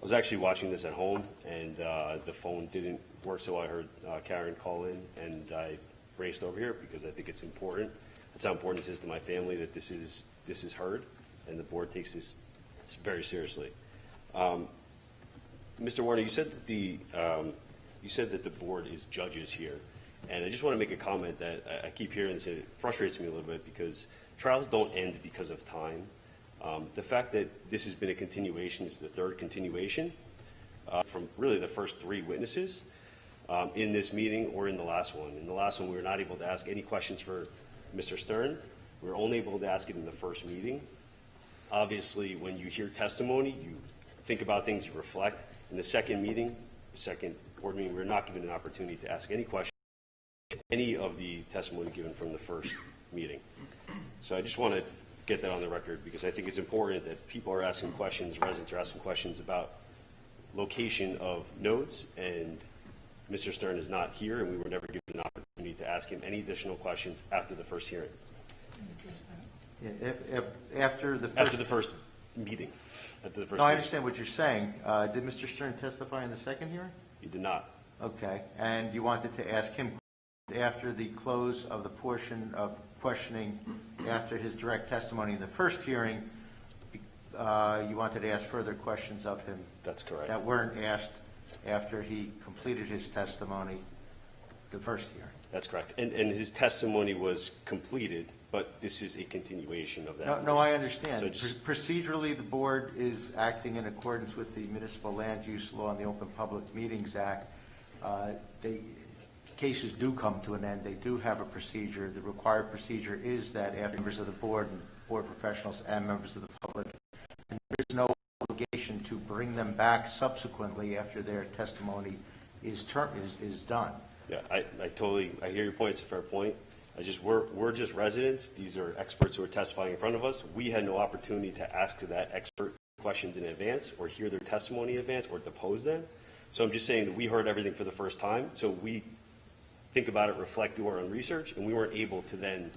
was actually watching this at home, and the phone didn't work, so I heard Karen call in, and I raced over here because I think it's important. That's how important it is to my family that this is heard, and the board takes this very seriously. Mr. Warner, you said that the board is judges here, and I just want to make a comment that I keep hearing this. It frustrates me a little bit because trials don't end because of time. The fact that this has been a continuation, is the third continuation from really the first three witnesses in this meeting or in the last one. In the last one, we were not able to ask any questions for Mr. Stern. We were only able to ask it in the first meeting. Obviously, when you hear testimony, you think about things, you reflect. In the second meeting, the second board meeting, we were not given an opportunity to ask any questions, any of the testimony given from the first meeting. So I just want to get that on the record because I think it's important that people are asking questions, residents are asking questions about location of nodes, and Mr. Stern is not here, and we were never given an opportunity to ask him any additional questions after the first hearing. Yeah, after the first meeting. No, I understand what you're saying. Did Mr. Stern testify in the second hearing? He did not. Okay, and you wanted to ask him after the close of the portion of questioning after his direct testimony in the first hearing, you wanted to ask further questions of him. That's correct. That weren't asked after he completed his testimony the first hearing. That's correct. And his testimony was completed, but this is a continuation of that. No, I understand. So Procedurally, the board is acting in accordance with the Municipal Land Use Law and the Open Public Meetings Act. Cases do come to an end. They do have a procedure. The required procedure is that after members of the board and board professionals and members of the public, and there is no obligation to bring them back subsequently after their testimony is done. Yeah, I hear your point. It's a fair point. We're just residents. These are experts who are testifying in front of us. We had no opportunity to ask that expert questions in advance or hear their testimony in advance or depose them. So I'm just saying that we heard everything for the first time. So we think about it, reflect, do our own research, and we weren't able to then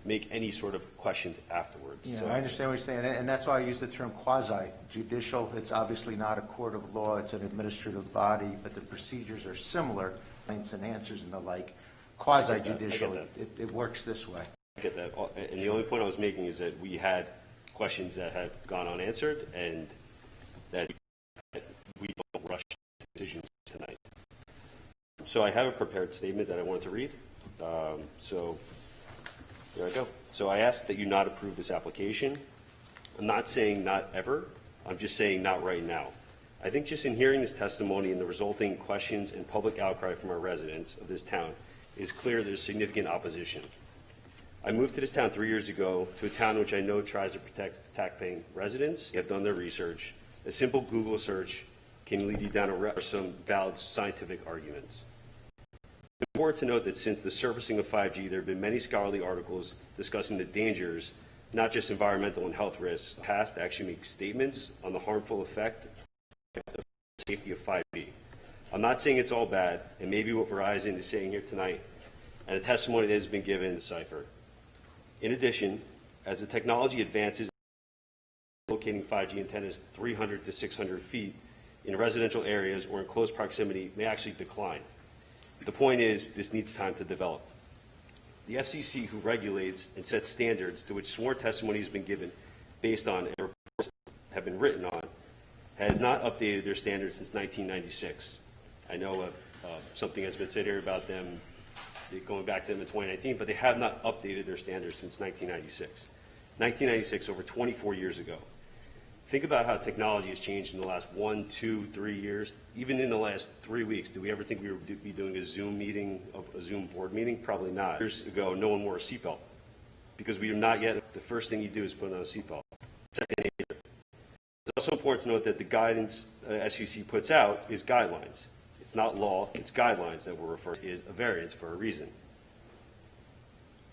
make any sort of questions afterwards. Yeah, so, I understand what you're saying, and that's why I use the term quasi-judicial. It's obviously not a court of law. It's an administrative body, but the procedures are similar, points and answers and the like. Quasi-judicial, it works this way. I get that. And the only point I was making is that we had questions that have gone unanswered and that we don't rush decisions tonight. So I have a prepared statement that I wanted to read. So there I go. So I ask that you not approve this application. I'm not saying not ever. I'm just saying not right now. I think just in hearing this testimony and the resulting questions and public outcry from our residents of this town, it is clear there's significant opposition. I moved to this town 3 years ago, to a town which I know tries to protect its tax-paying residents. They have done their research. A simple Google search can lead you down some valid scientific arguments. It's important to note that since the surfacing of 5G, there have been many scholarly articles discussing the dangers, not just environmental and health risks, past to actually make statements on the harmful effect of the safety of 5G. I'm not saying it's all bad, and maybe what Verizon is saying here tonight, and the testimony that has been given, decipher. In addition, as the technology advances, locating 5G antennas 300 to 600 feet in residential areas or in close proximity may actually decline. The point is, this needs time to develop. The FCC, who regulates and sets standards to which sworn testimony has been given based on and reports have been written on, has not updated their standards since 1996. I know something has been said here about them going back to them in 2019, but they have not updated their standards since 1996. 1996, over 24 years ago. Think about how technology has changed in the last 1, 2, 3 years. Even in the last 3 weeks, did we ever think we would be doing a Zoom meeting, a Zoom board meeting? Probably not. Years ago, no one wore a seatbelt because we are not yet. The first thing you do is put on a seatbelt. Second nature. It's also important to note that the guidance SUC puts out is guidelines. It's not law, it's guidelines that we're referring to is a variance for a reason.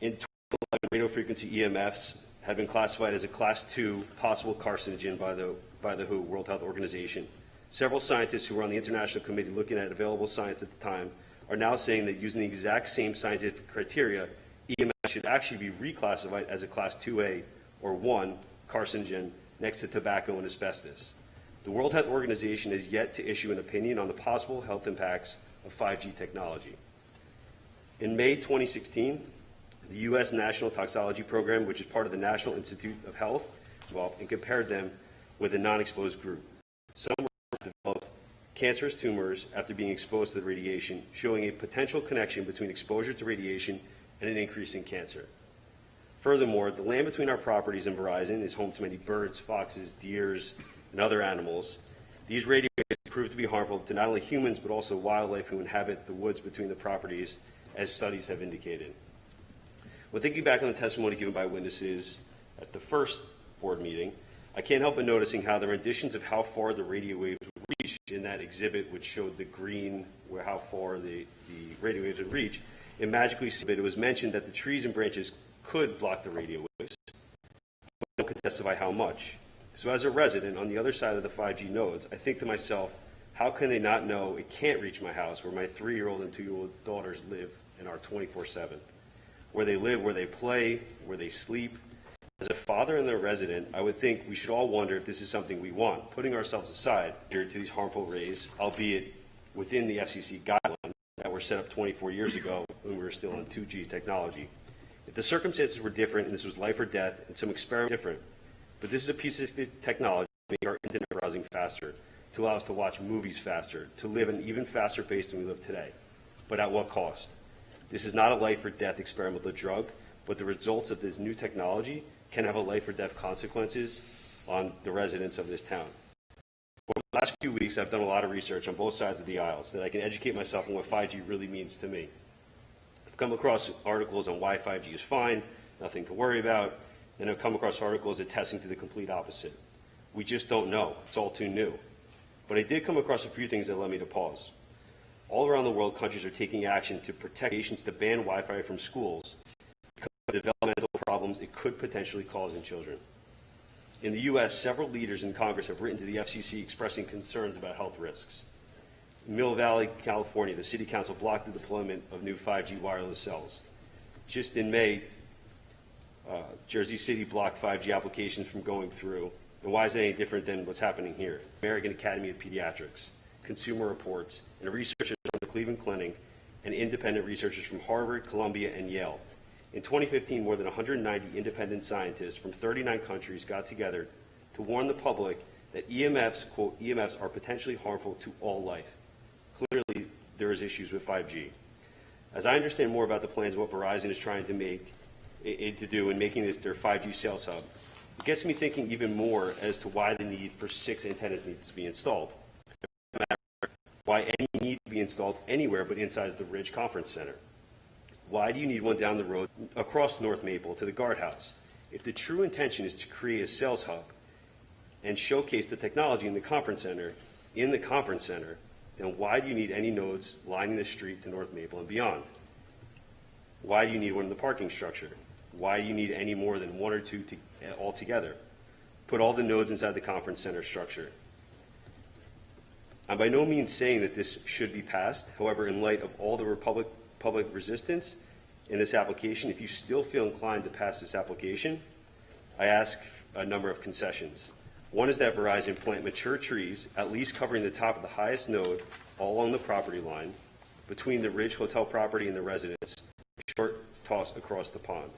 In 2011, radio frequency EMFs have been classified as a Class 2 possible carcinogen by the WHO, World Health Organization. Several scientists who were on the international committee looking at available science at the time are now saying that using the exact same scientific criteria, EMF should actually be reclassified as a Class 2A or 1 carcinogen next to tobacco and asbestos. The World Health Organization has yet to issue an opinion on the possible health impacts of 5G technology. In May 2016, the U.S. National Toxicology Program, which is part of the National Institute of Health, involved and compared them with a non-exposed group. Some developed cancerous tumors after being exposed to the radiation, showing a potential connection between exposure to radiation and an increase in cancer. Furthermore, the land between our properties and Verizon is home to many birds, foxes, deers, and other animals. These radio waves prove to be harmful to not only humans but also wildlife who inhabit the woods between the properties, as studies have indicated. When thinking back on the testimony given by witnesses at the first board meeting, I can't help but noticing how the renditions of how far the radio waves would reach in that exhibit, which showed the green where how far the radio waves would reach, it magically said it was mentioned that the trees and branches could block the radio waves, but no one could testify how much. So as a resident on the other side of the 5G nodes, I think to myself, how can they not know it can't reach my house where my 3-year-old and 2-year-old daughters live and are 24/7? Where they live, where they play, where they sleep. As a father and a resident, I would think we should all wonder if this is something we want, putting ourselves aside to these harmful rays, albeit within the FCC guidelines that were set up 24 years ago when we were still on 2G technology. If the circumstances were different and this was life or death and some experiment different, but this is a piece of technology to make our internet browsing faster, to allow us to watch movies faster, to live at an even faster pace than we live today. But at what cost? This is not a life or death experimental drug, but the results of this new technology can have a life or death consequences on the residents of this town. Over the last few weeks, I've done a lot of research on both sides of the aisle so that I can educate myself on what 5G really means to me. I've come across articles on why 5G is fine, nothing to worry about, and I've come across articles attesting to the complete opposite. We just don't know. It's all too new. But I did come across a few things that led me to pause. All around the world, countries are taking action to protect nations to ban Wi-Fi from schools because of the developmental problems it could potentially cause in children. In the U.S., several leaders in Congress have written to the FCC expressing concerns about health risks. In Mill Valley, California, the City Council blocked the deployment of new 5G wireless cells. Just in May, Jersey City blocked 5G applications from going through. And why is that any different than what's happening here? American Academy of Pediatrics, Consumer Reports, and researchers from the Cleveland Clinic, and independent researchers from Harvard, Columbia, and Yale. In 2015, more than 190 independent scientists from 39 countries got together to warn the public that EMFs, quote, EMFs are potentially harmful to all life. Clearly, there is issues with 5G. As I understand more about the plans of what Verizon is trying to do in making this their 5G sales hub, it gets me thinking even more as to why the need for 6 antennas needs to be installed. Why any need to be installed anywhere but inside the Ridge Conference Center. Why do you need one down the road across North Maple to the guardhouse? If the true intention is to create a sales hub and showcase the technology in the conference center, then why do you need any nodes lining the street to North Maple and beyond? Why do you need one in the parking structure? Why do you need any more than 1 or 2 altogether? Put all the nodes inside the conference center structure. I'm by no means saying that this should be passed. However, in light of all the public resistance in this application, if you still feel inclined to pass this application, I ask a number of concessions. One is that Verizon plant mature trees, at least covering the top of the highest node, all along the property line, between the Ridge Hotel property and the residence, a short toss across the pond.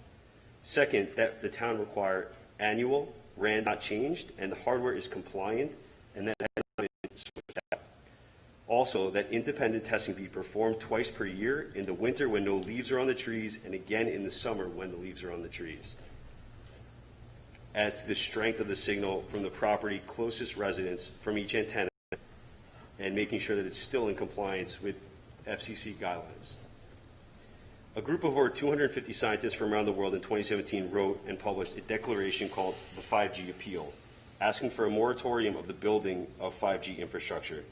Second, that the town require annual RAN not changed, and the hardware is compliant, and that has not been switched out. Also, that independent testing be performed twice per year, in the winter when no leaves are on the trees, and again in the summer when the leaves are on the trees. as to the strength of the signal from the property closest residents from each antenna and making sure that it's still in compliance with FCC guidelines. A group of over 250 scientists from around the world in 2017 wrote and published a declaration called the 5G Appeal, asking for a moratorium of the building of 5G infrastructure.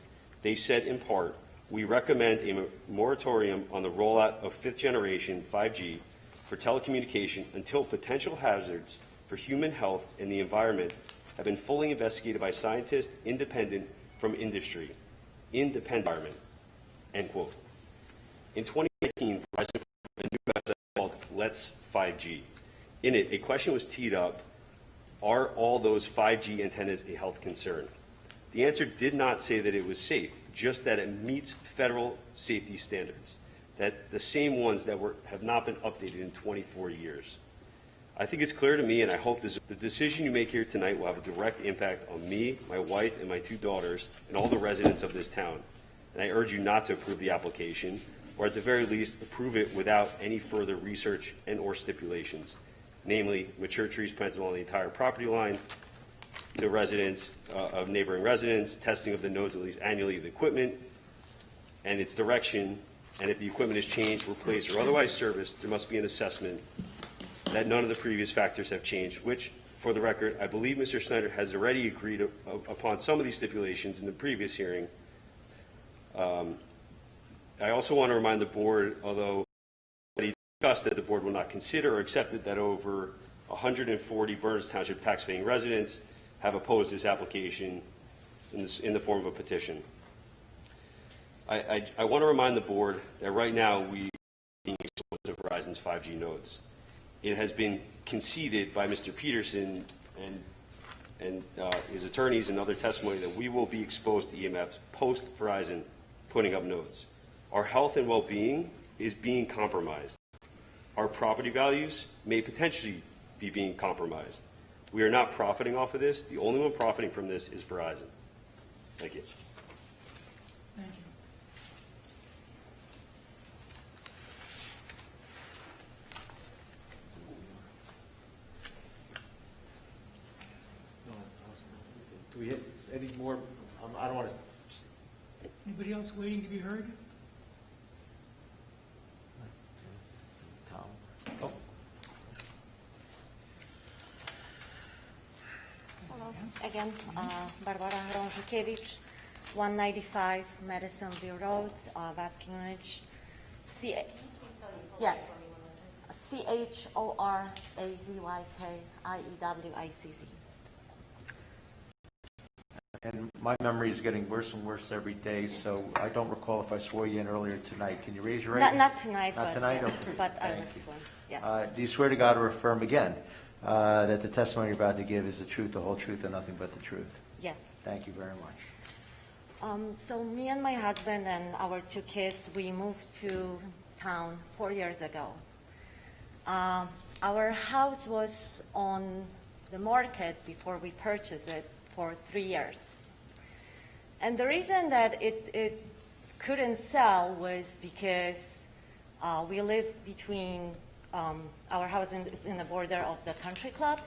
They said in part, "We recommend a moratorium on the rollout of fifth generation 5G for telecommunication until potential hazards for human health and the environment have been fully investigated by scientists independent from industry." Independent environment, end quote. In 2018, Verizon a new website called Let's 5G. In it, a question was teed up: are all those 5G antennas a health concern? The answer did not say that it was safe, just that it meets federal safety standards, that the same ones that have not been updated in 24 years. I think it's clear to me, and I hope the decision you make here tonight will have a direct impact on me, my wife, and my 2 daughters, and all the residents of this town. And I urge you not to approve the application, or at the very least, approve it without any further research and or stipulations, namely mature trees planted along the entire property line, the residents of neighboring residents, testing of the nodes at least annually of the equipment and its direction, and if the equipment is changed, replaced, or otherwise serviced, there must be an assessment that none of the previous factors have changed, which, for the record, I believe Mr. Snyder has already agreed upon some of these stipulations in the previous hearing. I also want to remind the board, although he discussed that the board will not consider or accept it, that over 140 Berners Township taxpaying residents have opposed this application in the form of a petition. I want to remind the board that right now we are being exposed to Verizon's 5G nodes. It has been conceded by Mr. Peterson and his attorneys and other testimony that we will be exposed to EMFs post Verizon putting up nodes. Our health and well-being is being compromised. Our property values may potentially be being compromised. We are not profiting off of this. The only one profiting from this is Verizon. Thank you. Thank you. Do we have any more? I don't want to. Anybody else waiting to be heard? Tom. Oh. Hello, again, Barbara Ronzukiewicz, 195 Madisonville Road, Vaskinich. Yeah, CHORAZYKIEWICZ. And my memory is getting worse and worse every day, so I don't recall if I swore you in earlier tonight. Can you raise your right hand? Not tonight, Not but, tonight? Okay. but I Thank was you. sworn, yes. Do you swear to God or affirm again that the testimony you're about to give is the truth, the whole truth, and nothing but the truth? Yes. Thank you very much. So me and my husband and our 2 kids, we moved to town 4 years ago. Our house was on the market before we purchased it for 3 years. And the reason that it couldn't sell was because we live between, our house is in the border of the country club,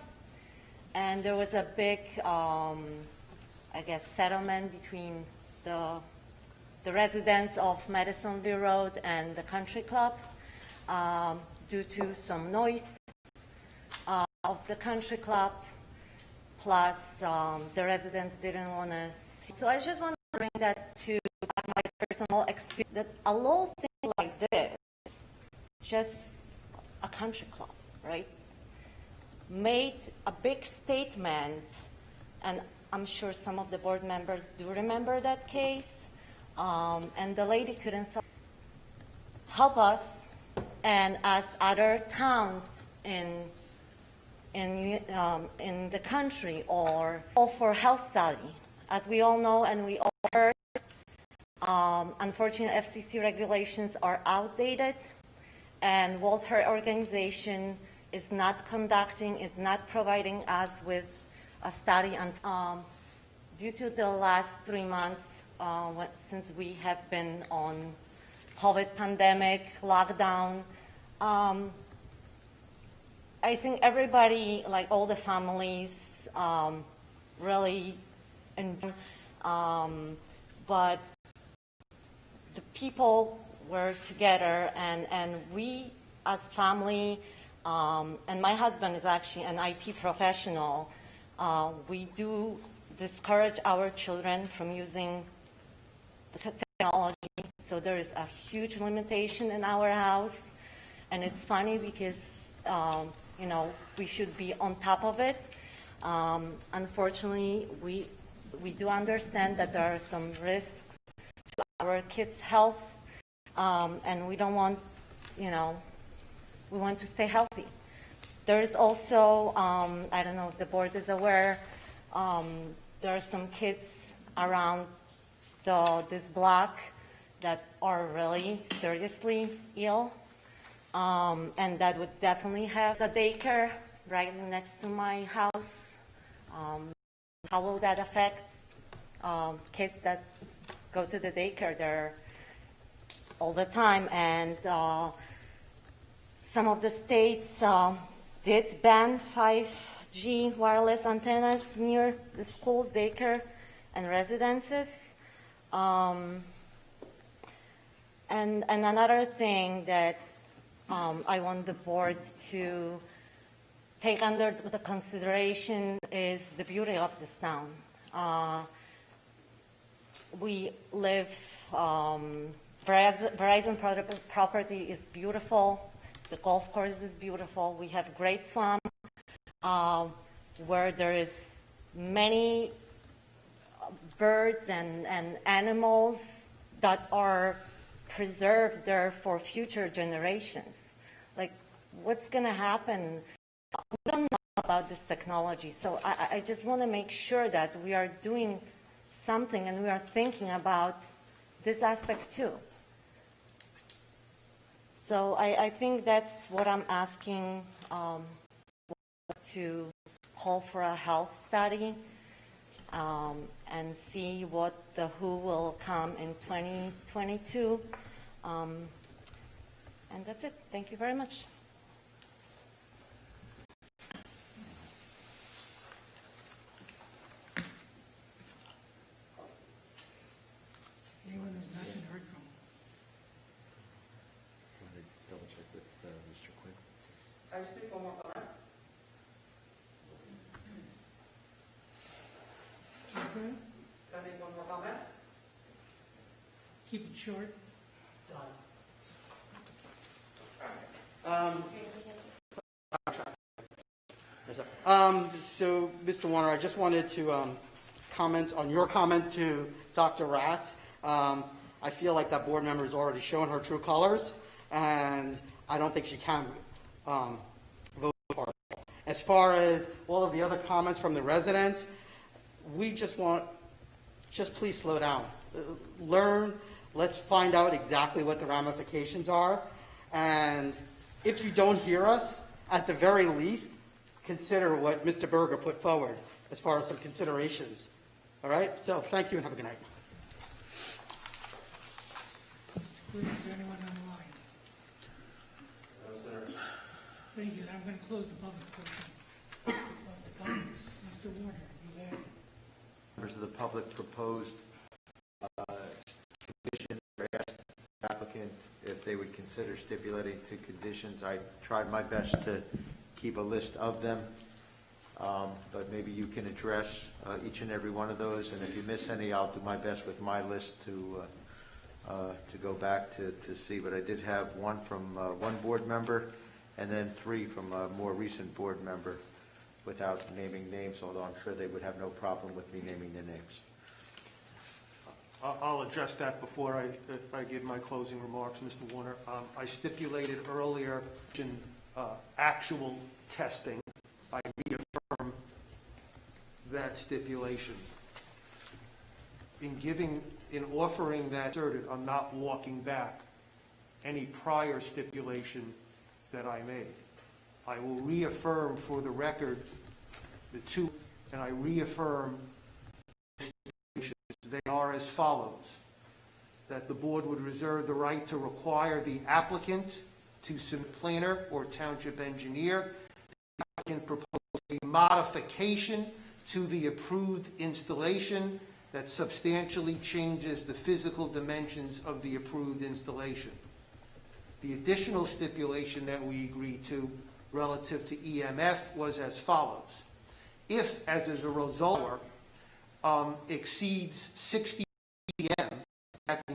and there was a big, I guess, settlement between the residents of Madisonville Road and the country club due to some noise of the country club, plus the residents didn't want to see. So I just want to bring that to my personal experience, that a little thing like this, just a country club, right, made a big statement, and I'm sure some of the board members do remember that case, and the lady couldn't help us, and as other towns in the country, or all for health study. As we all know and we all heard, unfortunately, FCC regulations are outdated, and World Health Organization is not providing us with a study. Due to the last 3 months, since we have been on COVID pandemic lockdown, I I think everybody, like all the families, really, but the people were together, and we as family, and my husband is actually an IT professional, we do discourage our children from using the technology. So there is a huge limitation in our house, and it's funny because we should be on top of it. Unfortunately, we do understand that there are some risks to our kids' health, and we don't want, we want to stay healthy. There is also, I don't know if the board is aware, there are some kids around this block that are really seriously ill, and that would definitely have a daycare right next to my house. How will that affect kids that go to the daycare there all the time? And some of the states did ban 5G wireless antennas near the schools, daycare, and residences. And another thing that I want the board to take under the consideration is the beauty of this town. We live, Verizon property is beautiful. The golf course is beautiful. We have great swamp where there is many birds and animals that are preserved there for future generations. Like, what's going to happen? We don't know about this technology, so I just want to make sure that we are doing something and we are thinking about this aspect too. So I think that's what I'm asking, to call for a health study and see what the WHO will come in 2022. And that's it. Thank you very much. Anyone who's not been heard from? Want to double check with Mr. Quinn? Can I speak one more comment? What's that? Can I make one more comment? Keep it short. So, Mr. Warner, I just wanted to comment on your comment to Dr. Ratz. I feel like that board member has already shown her true colors, and I don't think she can vote for it. As far as all of the other comments from the residents, we just please slow down. Learn, let's find out exactly what the ramifications are, and if you don't hear us, at the very least, consider what Mr. Berger put forward as far as some considerations. All right? So thank you and have a good night. Is there anyone on the line? Thank you. Then I'm going to close the public portion of the comments. Mr. Warner, you have. Members of the public proposed conditions or asked the applicant if they would consider stipulating to conditions. I tried my best to keep a list of them, but maybe you can address each and every one of those, and if you miss any, I'll do my best with my list to go back to see. But I did have one from one board member, and then 3 from a more recent board member, without naming names, although I'm sure they would have no problem with me naming their names. I'll address that before I give my closing remarks, Mr. Warner. I stipulated earlier in actual testing. I reaffirm that stipulation. In offering that asserted, I'm not walking back any prior stipulation that I made. I will reaffirm for the record the 2, and I reaffirm they are as follows: that the board would reserve the right to require the applicant to submit planner or township engineer applicant proposed a modification to the approved installation that substantially changes the physical dimensions of the approved installation. The additional stipulation that we agreed to relative to EMF was as follows. If, as is a result, exceeds 60 dBm,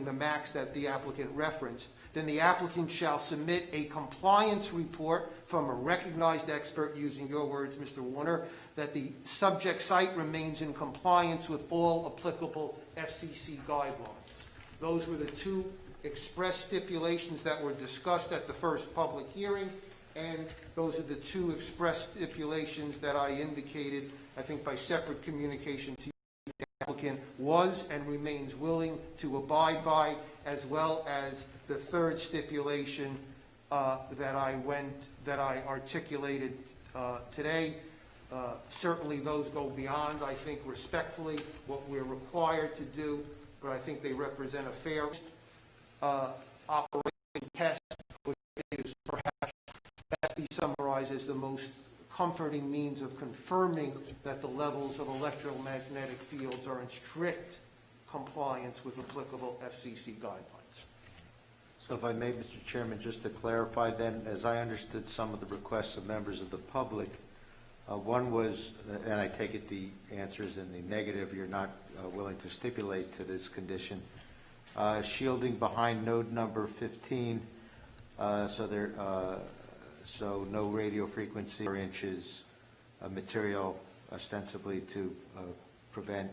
the max that the applicant referenced, then the applicant shall submit a compliance report from a recognized expert, using your words, Mr. Warner, that the subject site remains in compliance with all applicable FCC guidelines. Those were the two express stipulations that were discussed at the first public hearing, and those are the two express stipulations that I indicated, I think by separate communication to you, the applicant was and remains willing to abide by, as well as the third stipulation that I articulated today. Certainly those go beyond, I think, respectfully, what we're required to do, but I think they represent a fair operating test, which is perhaps best be summarized as the most comforting means of confirming that the levels of electromagnetic fields are in strict compliance with applicable FCC guidelines. So if I may, Mr. Chairman, just to clarify then, as I understood some of the requests of members of the public, one was, and I take it the answer is in the negative, you're not willing to stipulate to this condition, shielding behind node number 15, so no radio frequency 4 inches material ostensibly to prevent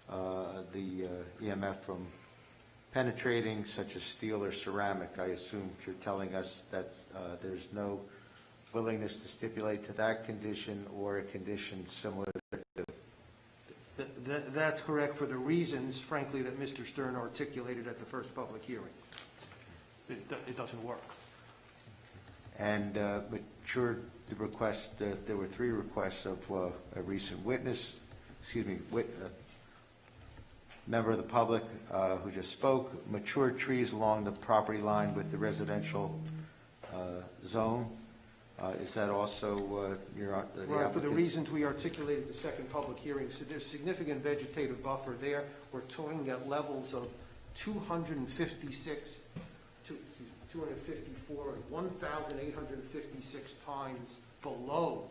the EMF from penetrating, such as steel or ceramic. I assume you're telling us that there's no willingness to stipulate to that condition or a condition similar to That's correct for the reasons, frankly, that Mr. Stern articulated at the first public hearing. It doesn't work. and matured the request. There were 3 requests of a recent witness, member of the public who just spoke, mature trees along the property line with the residential zone. Is that also your Right, for the reasons we articulated at the second public hearing. So there's significant vegetative buffer there. We're talking at levels of 254 and 1,856 times below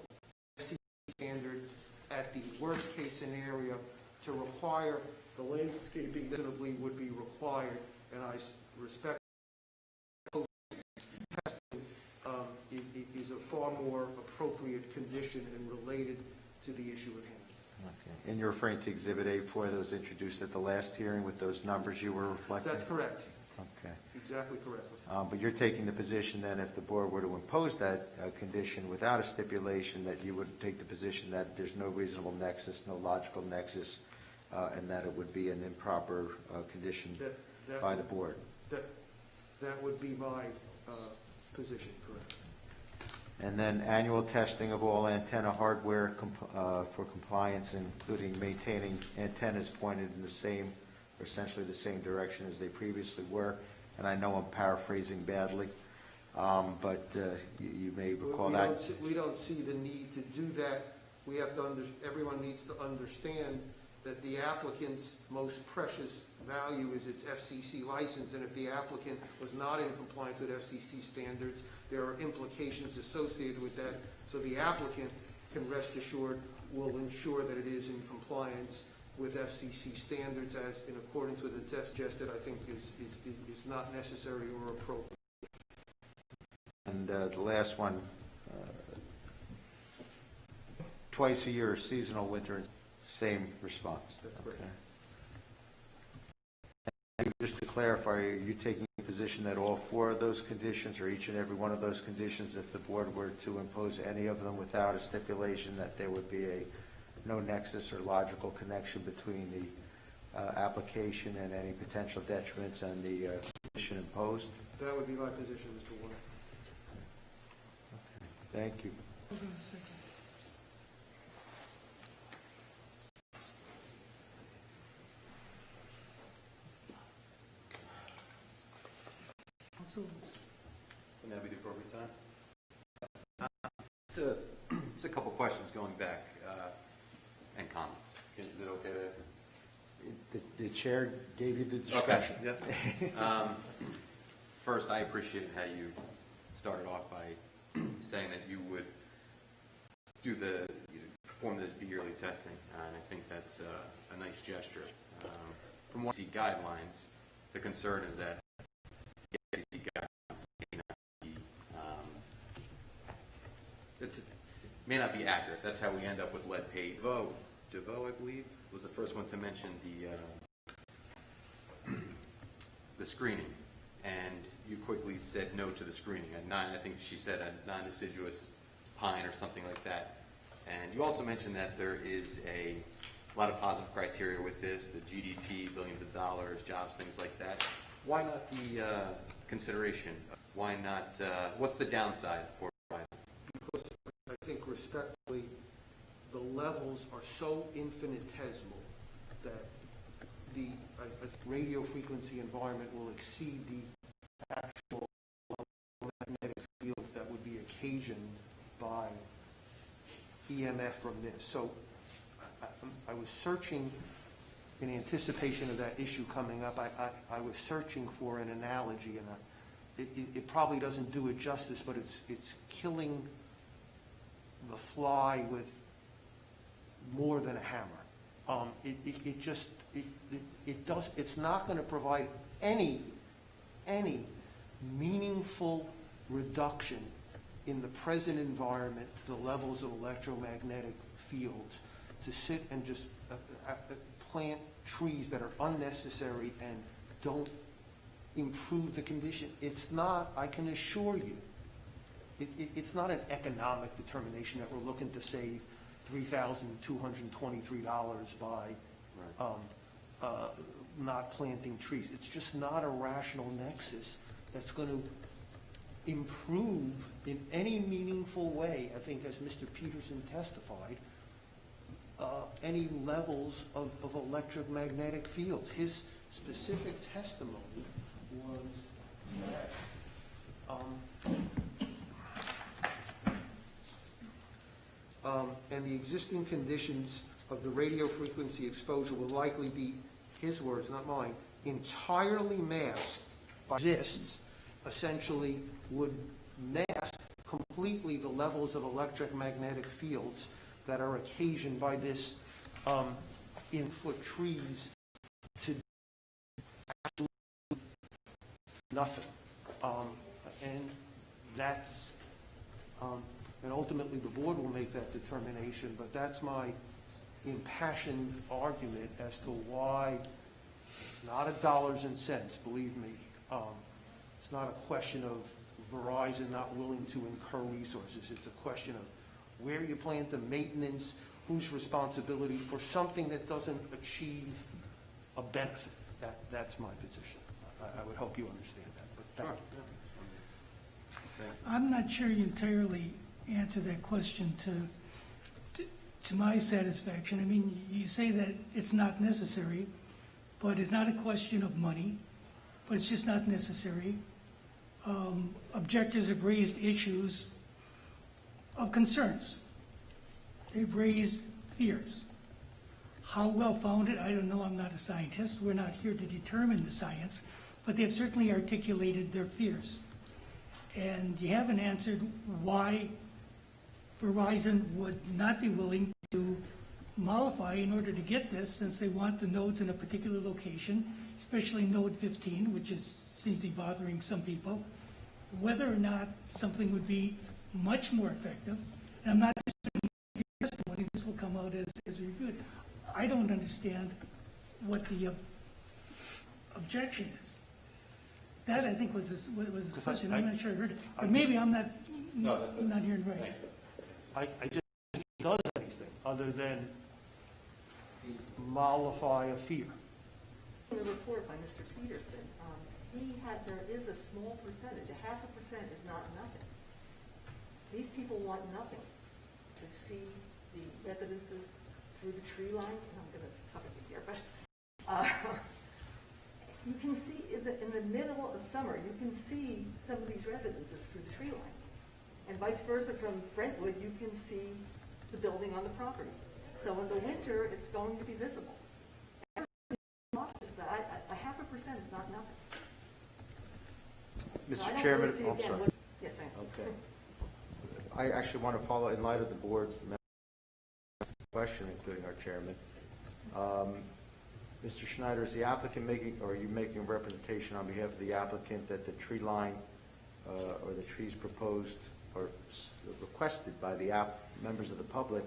FCC standard at the worst case scenario. To require the landscaping reasonably would be required, and I respect testing is a far more appropriate condition and related to the issue at hand. Okay. And you're referring to Exhibit A4 that was introduced at the last hearing with those numbers you were reflecting? That's correct. Okay. Exactly correct. But you're taking the position then, if the board were to impose that condition without a stipulation, that you would take the position that there's no reasonable nexus, no logical nexus, and that it would be an improper condition by the board? That would be my position, correct. And then annual testing of all antenna hardware for compliance, including maintaining antennas pointed in the same, or essentially the same direction as they previously were. And I know I'm paraphrasing badly, but you may recall that. We don't see the need to do that. We have to everyone needs to understand that the applicant's most precious value is its FCC license, and if the applicant was not in compliance with FCC standards, there are implications associated with that. So the applicant can rest assured will ensure that it is in compliance with FCC standards as in accordance with its suggested, I think is not necessary or appropriate. And the last one, twice a year, seasonal winter, same response. That's correct. Okay. And just to clarify, are you taking a position that all 4 of those conditions, or each and every one of those conditions, if the board were to impose any of them without a stipulation, that there would be no nexus or logical connection between the application and any potential detriments and the condition imposed? That would be my position, Mr. Warner. Okay. Thank you. Hold on a second. Council's Would that be the appropriate time? Just a couple questions going back and comments. Is it okay to? The chair gave you the discretion. Okay. First, I appreciate how you started off by saying that you would perform this yearly testing, and I think that's a nice gesture. From what I see guidelines, the concern is that the SEC guidelines may not be, may not be accurate. That's how we end up with lead paint. DeVoe, I believe, was the first one to mention the screening, and you quickly said no to the screening. I think she said a non-deciduous pine or something like that. And you also mentioned that there is a lot of positive criteria with this, the GDP, billions of dollars, jobs, things like that. Why not the consideration? Why not, what's the downside for Verizon? Because I think respectfully, the levels are so infinitesimal that the radio frequency environment will exceed the actual magnetic fields that would be occasioned by EMF from this. So I was searching in anticipation of that issue coming up. I was searching for an analogy, and it probably doesn't do it justice, but it's killing the fly with more than a hammer. It's not going to provide any meaningful reduction in the present environment to the levels of electromagnetic fields to sit and just plant trees that are unnecessary and don't improve the condition. It's not, I can assure you, it's not an economic determination that we're looking to save $3,223 by not planting trees. It's just not a rational nexus that's going to improve in any meaningful way, I think, as Mr. Peterson testified, any levels of electromagnetic fields. His specific testimony was that and the existing conditions of the radio frequency exposure will likely be, his words, not mine, entirely masked by exists, essentially would mask completely the levels of electromagnetic fields that are occasioned by this in-foot trees to absolutely nothing. And that's, and ultimately the board will make that determination, but that's my impassioned argument as to why, not at dollars and cents, believe me, it's not a question of Verizon not willing to incur resources. It's a question of where you plan to maintenance, whose responsibility for something that doesn't achieve a benefit. That's my position. I would hope you understand that. But thank you. I'm not sure you entirely answered that question to my satisfaction. I mean, you say that it's not necessary, but it's not a question of money, but it's just not necessary. Objectors have raised issues of concerns. They've raised fears. How well founded, I don't know, I'm not a scientist. We're not here to determine the science, but they've certainly articulated their fears. And you haven't answered why Verizon would not be willing to mollify in order to get this, since they want the nodes in a particular location, especially node 15, which seems to be bothering some people, whether or not something would be much more effective. And I'm not disputing your testimony, this will come out as reviewed. I don't understand what the objection is. That, I think, was his question. I'm not sure I heard it. But maybe I'm not hearing right. I just think he does anything other than mollify a fear. In the report by Mr. Peterson, there is a small percentage, 0.5% is not nothing. These people want nothing to see the residences through the tree line. I'm going to suffocate here, but you can see in the middle of summer, you can see some of these residences through the tree line. And vice versa from Brentwood, you can see the building on the property. So in the winter, it's going to be visible. A 0.5% is not nothing. So I Mr. don't Chairman, really see, I'm again, sorry. Yes, I am. Okay. I actually want to follow, in light of the board question, including our chairman. Mr. Schneider, is the applicant making, or are you making a representation on behalf of the applicant that the tree line or the trees proposed or requested by the members of the public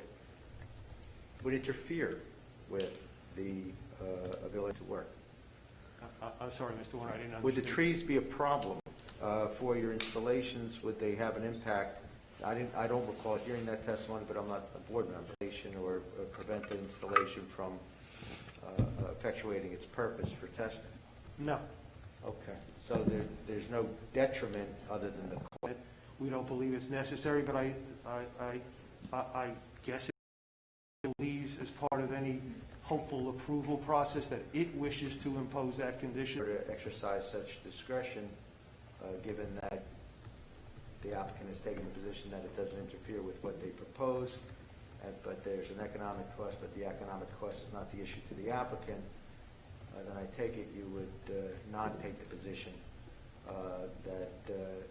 would interfere with the ability to work? I'm sorry, Mr. Warner, I didn't understand. Would the trees be a problem for your installations? Would they have an impact? I don't recall hearing that testimony, but I'm not a board member. Or prevent the installation from effectuating its purpose for testing? No. Okay. So there's no detriment other than the cost? We don't believe it's necessary, but I guess it believes as part of any hopeful approval process that it wishes to impose that condition. To exercise such discretion, given that the applicant has taken the position that it doesn't interfere with what they propose, but there's an economic cost, but the economic cost is not the issue to the applicant, then I take it you would not take the position that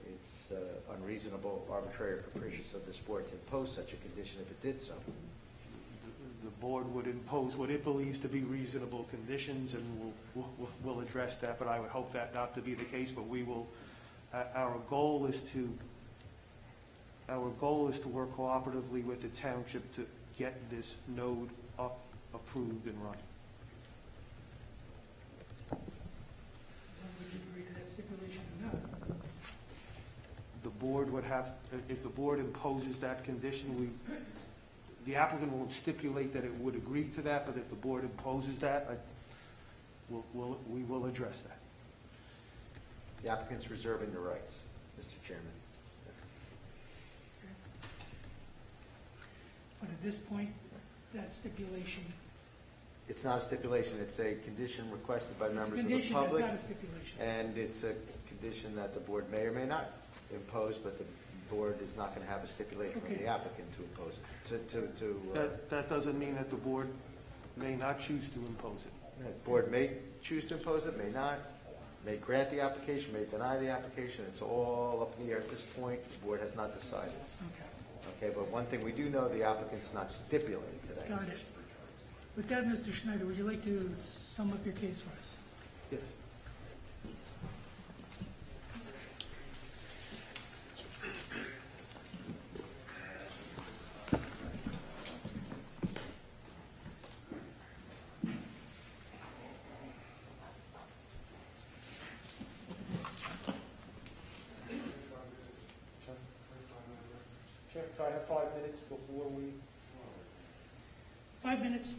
it's unreasonable, arbitrary, or capricious of this board to impose such a condition if it did so. The board would impose what it believes to be reasonable conditions, and we'll address that, but I would hope that not to be the case, but we will, our goal is to work cooperatively with the township to get this node up, approved, and running. Would you agree to that stipulation or not? The board would have, if the board imposes that condition, the applicant won't stipulate that it would agree to that, but if the board imposes that, we will address that. The applicant's reserving the rights, Mr. Chairman. But at this point, that stipulation, It's not a stipulation, it's a condition requested by members of the condition, public. that's not a stipulation. And it's a condition that the board may or may not impose, but the board is not going to have a stipulation from the applicant to impose it. That doesn't mean that the board may not choose to impose it. The board may choose to impose it, may not, may grant the application, may deny the application. It's all up in the air at this point. The board has not decided. Okay, but one thing we do know, the applicant's not stipulating today. Got it. With that, Mr. Schneider, would you like to sum up your case for us? Yes. Can I have 5 minutes before we? 5 minutes.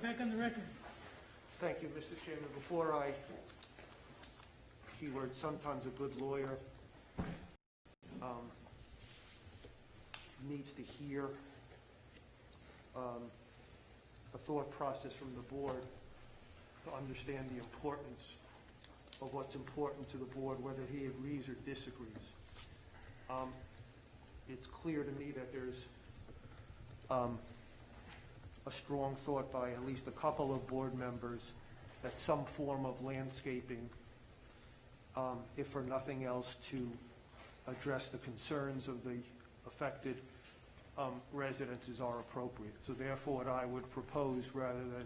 back on the record. Thank you, Mr. Chairman. Before I, keyword, sometimes a good lawyer needs to hear a thought process from the board to understand the importance of what's important to the board, whether he agrees or disagrees. It's clear to me that there's a strong thought by at least a couple of board members that some form of landscaping, if for nothing else, to address the concerns of the affected residences are appropriate. So therefore, what I would propose, rather than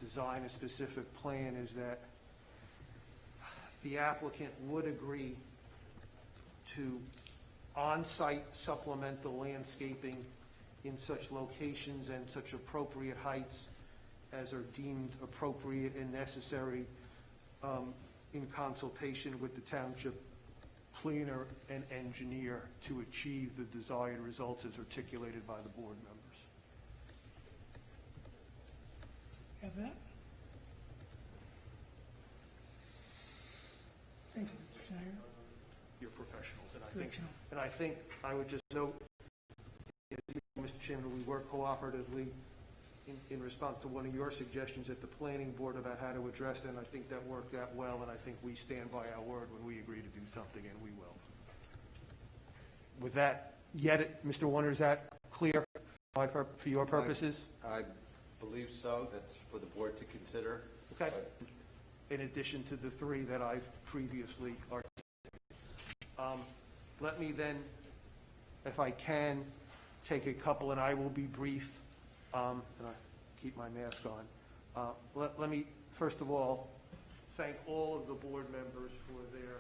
design a specific plan, is that the applicant would agree to on-site supplemental landscaping in such locations and such appropriate heights as are deemed appropriate and necessary in consultation with the township planner and engineer to achieve the desired results as articulated by the board members. Have that? Thank you, Mr. Schneider. You're professionals, Correctional. and I think I would just note, Mr. Chairman, we work cooperatively in response to one of your suggestions at the planning board about how to address it, and I think that worked out well, and I think we stand by our word when we agree to do something, and we will. With that, Mr. Warner, is that clear for your purposes? I believe so. That's for the board to consider. Okay. In addition to the three that I've previously articulated. Let me then, if I can, take a couple, and I will be brief, and I keep my mask on. Let me, first of all, thank all of the board members for their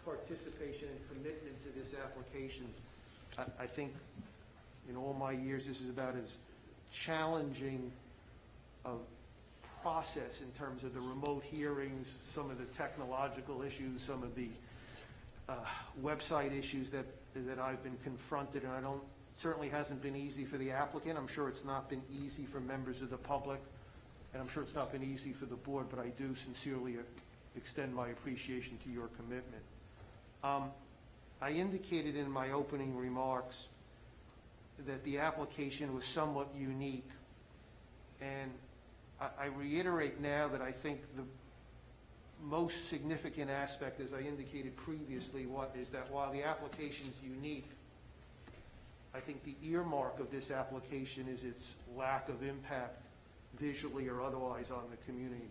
participation and commitment to this application. I think in all my years, this is about as challenging a process in terms of the remote hearings, some of the technological issues, some of the website issues that I've been confronted, and certainly hasn't been easy for the applicant. I'm sure it's not been easy for members of the public, and I'm sure it's not been easy for the board, but I do sincerely extend my appreciation to your commitment. I indicated in my opening remarks that the application was somewhat unique, and I reiterate now that I think the most significant aspect, as I indicated previously, is that while the application is unique, I think the earmark of this application is its lack of impact, visually or otherwise, on the community.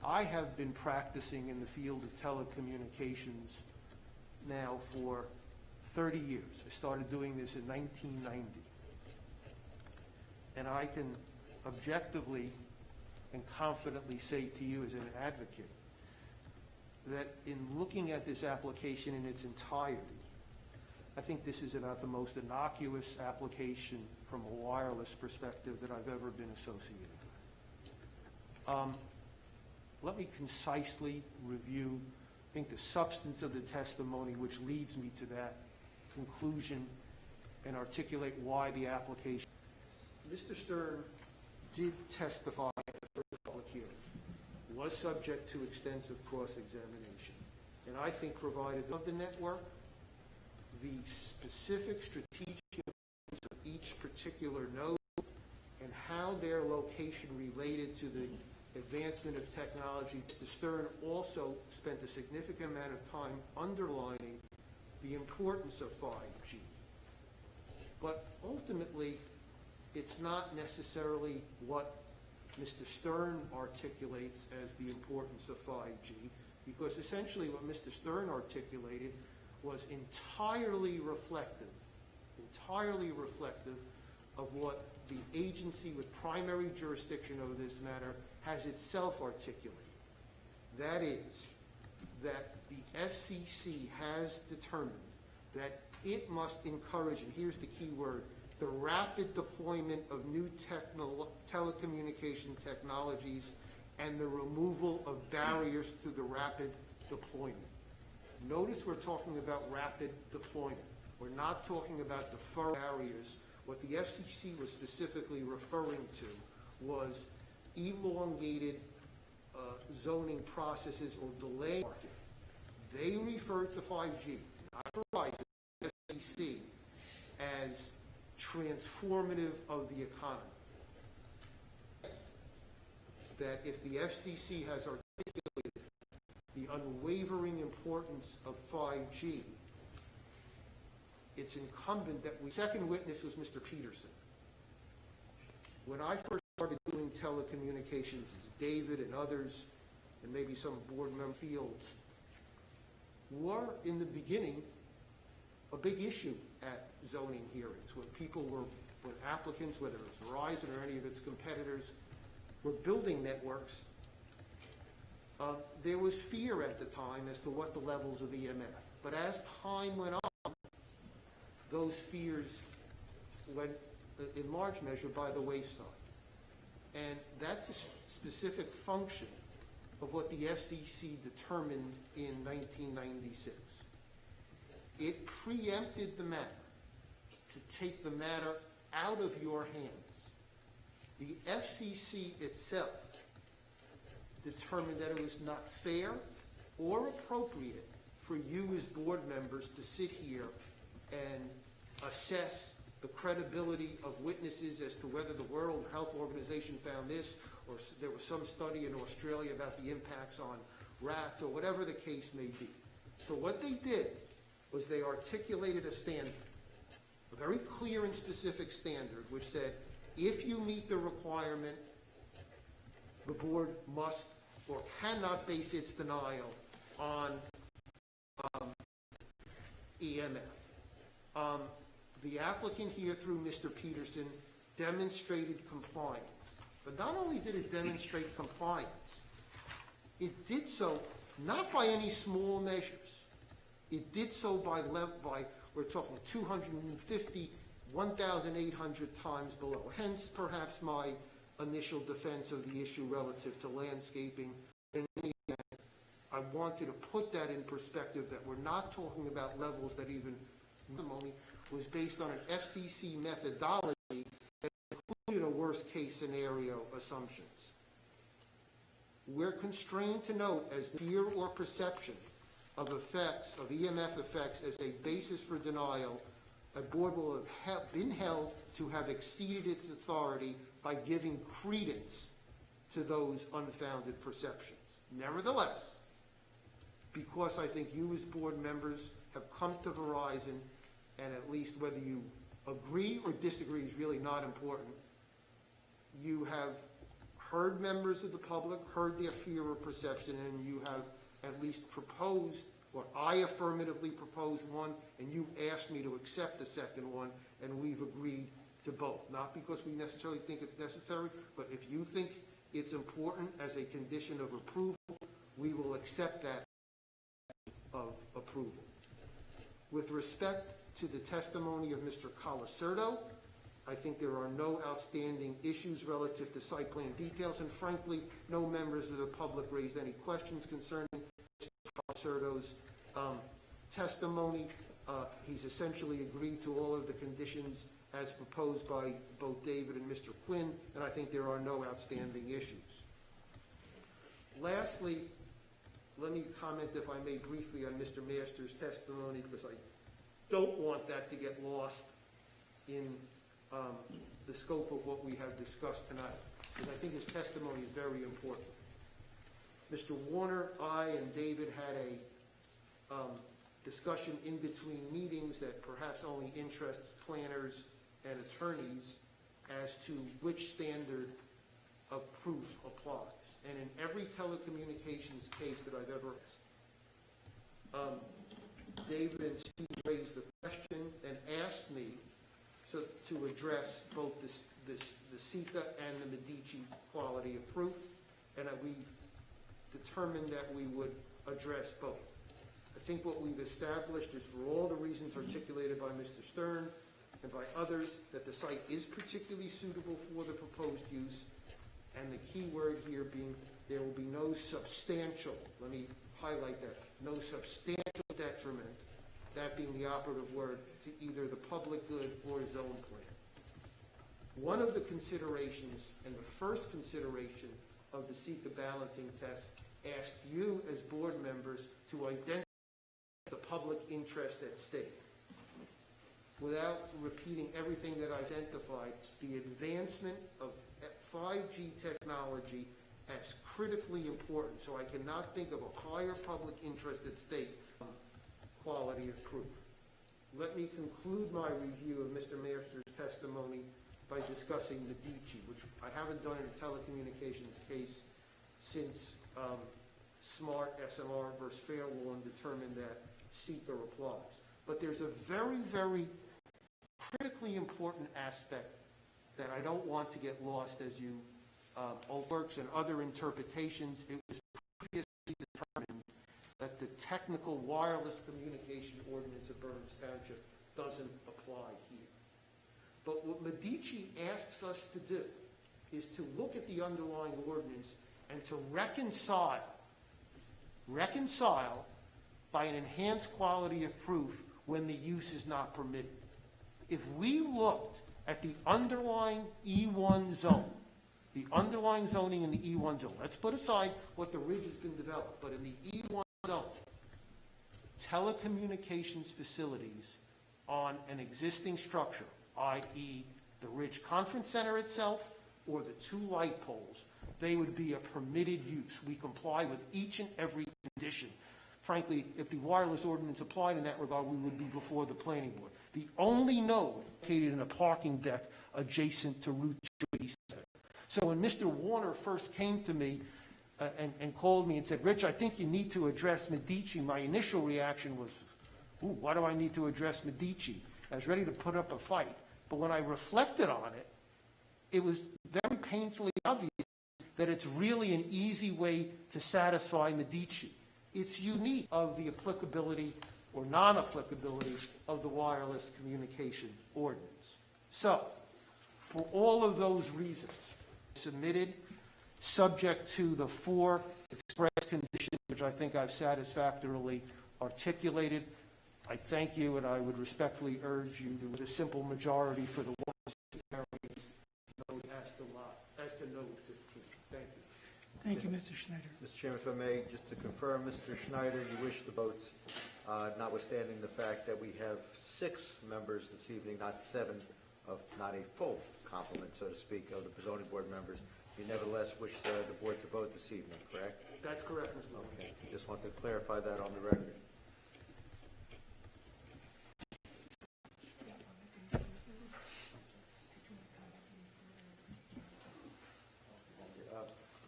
I have been practicing in the field of telecommunications now for 30 years. I started doing this in 1990. And I can objectively and confidently say to you as an advocate that in looking at this application in its entirety, I think this is about the most innocuous application from a wireless perspective that I've ever been associated with. Let me concisely review, I think, the substance of the testimony which leads me to that conclusion and articulate why the application. Mr. Stern did testify at the first public hearing, was subject to extensive cross-examination, and I think provided of the network, the specific strategic importance of each particular node, and how their location related to the advancement of technology. Mr. Stern also spent a significant amount of time underlining the importance of 5G. But ultimately, it's not necessarily what Mr. Stern articulates as the importance of 5G, because essentially what Mr. Stern articulated was entirely reflective of what the agency with primary jurisdiction over this matter has itself articulated. That is, that the FCC has determined that it must encourage, and here's the key word, the rapid deployment of new telecommunication technologies and the removal of barriers to the rapid deployment. Notice we're talking about rapid deployment. We're not talking about deferral barriers What the FCC was specifically referring to was elongated zoning processes or delay market. They referred to 5G, not Verizon, the FCC, as transformative of the economy. That if the FCC has articulated the unwavering importance of 5G, it's incumbent that we... Second witness was Mr. Peterson. When I first started doing telecommunications, as David and others, and maybe some board member fields, were, in the beginning, a big issue at zoning hearings, when when applicants, whether it's Verizon or any of its competitors, were building networks. There was fear at the time as to what the levels of EMF. But as time went on, those fears went, in large measure, by the wayside. And that's a specific function of what the FCC determined in 1996. It preempted the matter to take the matter out of your hands. The FCC itself determined that it was not fair or appropriate for you as board members to sit here and assess the credibility of witnesses as to whether the World Health Organization found this, or there was some study in Australia about the impacts on rats, or whatever the case may be. So what they did was they articulated a standard, a very clear and specific standard, which said, if you meet the requirement, the board must or cannot base its denial on EMF. The applicant here, through Mr. Peterson, demonstrated compliance. But not only did it demonstrate compliance, it did so not by any small measures. It did so by we're talking 250, 1,800 times below. Hence, perhaps my initial defense of the issue relative to landscaping. In any event, I wanted to put that in perspective, that we're not talking about levels that even was based on an FCC methodology that included a worst-case scenario assumptions. We're constrained to note as fear or perception of effects, of EMF effects, as a basis for denial. A board will have been held to have exceeded its authority by giving credence to those unfounded perceptions. Nevertheless, because I think you as board members have come to Verizon, and at least whether you agree or disagree is really not important, you have heard members of the public, heard their fear or perception, and you have at least proposed, or I affirmatively proposed one, and you asked me to accept the second one, and we've agreed to both. Not because we necessarily think it's necessary, but if you think it's important as a condition of approval, we will accept that of approval. With respect to the testimony of Mr. Colasurdo, I think there are no outstanding issues relative to site plan details, and frankly, no members of the public raised any questions concerning Mr. Colasurdo's testimony. He's essentially agreed to all of the conditions as proposed by both David and Mr. Quinn, and I think there are no outstanding issues. Lastly, let me comment, if I may, briefly on Mr. Masters' testimony, because I don't want that to get lost in the scope of what we have discussed tonight, because I think his testimony is very important. Mr. Warner, I, and David had a discussion in between meetings that perhaps only interests planners and attorneys as to which standard of proof applies. And in every telecommunications case that I've ever asked, David and Steve raised the question and asked me to address both the SICA and the Medici quality of proof, and we determined that we would address both. I think what we've established is, for all the reasons articulated by Mr. Stern and by others, that the site is particularly suitable for the proposed use, and the key word here being there will be no substantial, let me highlight that, no substantial detriment, that being the operative word, to either the public good or zone plan. One of the considerations, and the first consideration of the Seeker balancing test, asked you as board members to identify the public interest at stake. Without repeating everything that I identified, the advancement of 5G technology as critically important, so I cannot think of a higher public interest at stake than quality of proof. Let me conclude my review of Mr. Master's testimony by discussing Medici, which I haven't done in a telecommunications case since Smart SMR versus Fair Law determined that Seeker applies. But there's a very, very critically important aspect that I don't want to get lost as you works and other interpretations. It was previously determined that the technical wireless communication ordinance of Burns Township doesn't apply here. But what Medici asks us to do is to look at the underlying ordinance and to reconcile by an enhanced quality of proof when the use is not permitted. If we looked at the underlying E1 zone, the underlying zoning in the E1 zone, let's put aside what the ridge has been developed, but in the E1 zone, telecommunications facilities on an existing structure, i.e. the Ridge Conference Center itself or the 2 light poles, they would be a permitted use. We comply with each and every condition. Frankly, if the wireless ordinance applied in that regard, we would be before the planning board. The only node located in a parking deck adjacent to Route 287. So when Mr. Warner first came to me and called me and said, Rich, I think you need to address Medici, my initial reaction was, ooh, why do I need to address Medici? I was ready to put up a fight. But when I reflected on it, it was very painfully obvious that it's really an easy way to satisfy Medici. It's unique of the applicability or non-applicability of the wireless communication ordinance. So, for all of those reasons, submitted, subject to the 4 express conditions, which I think I've satisfactorily articulated, I thank you, and I would respectfully urge you to, with a simple majority for the variance note as to note 15. Thank you. Thank you, Mr. Schneider. Mr. Chairman, if I may, just to confirm, Mr. Schneider, you wish the votes, notwithstanding the fact that we have 6 members this evening, not 7, of not a full complement, so to speak, of the zoning board members. You nevertheless wish the board to vote this evening, correct? That's correct, Mr. Warner. Okay. Just want to clarify that on the record.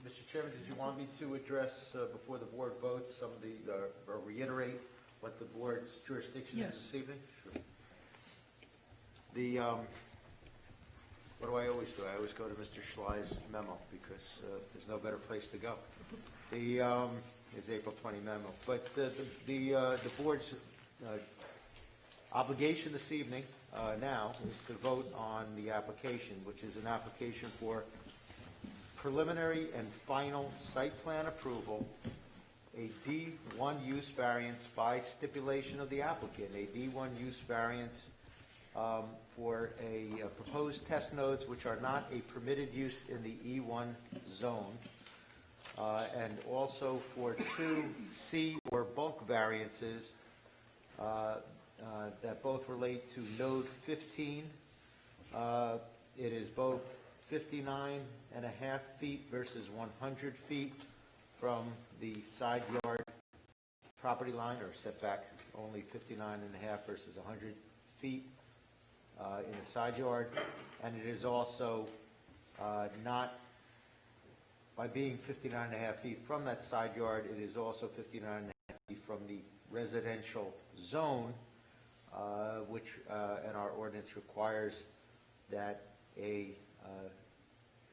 Mr. Chairman, did you want me to address, before the board votes, some of the, or reiterate what the board's jurisdiction is this evening? Sure. The, what do I always do? I always go to Mr. Schley's memo because there's no better place to go. The, his April 20 memo. But the board's obligation this evening now is to vote on the application, which is an application for preliminary and final site plan approval, a D1 use variance by stipulation of the applicant, a D1 use variance for a proposed test nodes which are not a permitted use in the E1 zone, and also for 2 C or bulk variances that both relate to node 15. It is both 59 and a half feet versus 100 feet from the side yard property line, or setback, only 59 and a half versus 100 feet in the side yard. And it is also not, by being 59 and a half feet from that side yard, it is also 59 and a half feet from the residential zone, which and our ordinance requires that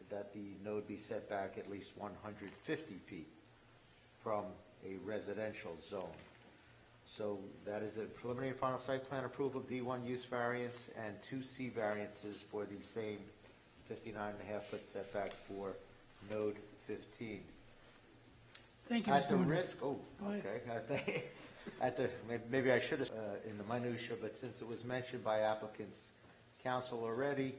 that the node be set back at least 150 feet from a residential zone. So that is a preliminary and final site plan approval, D1 use variance, and 2 C variances for the same 59.5-foot setback for node 15. Thank you, At Mr. the Warner. risk, oh, okay. At the, maybe I should have in the minutia, but since it was mentioned by applicants' counsel already,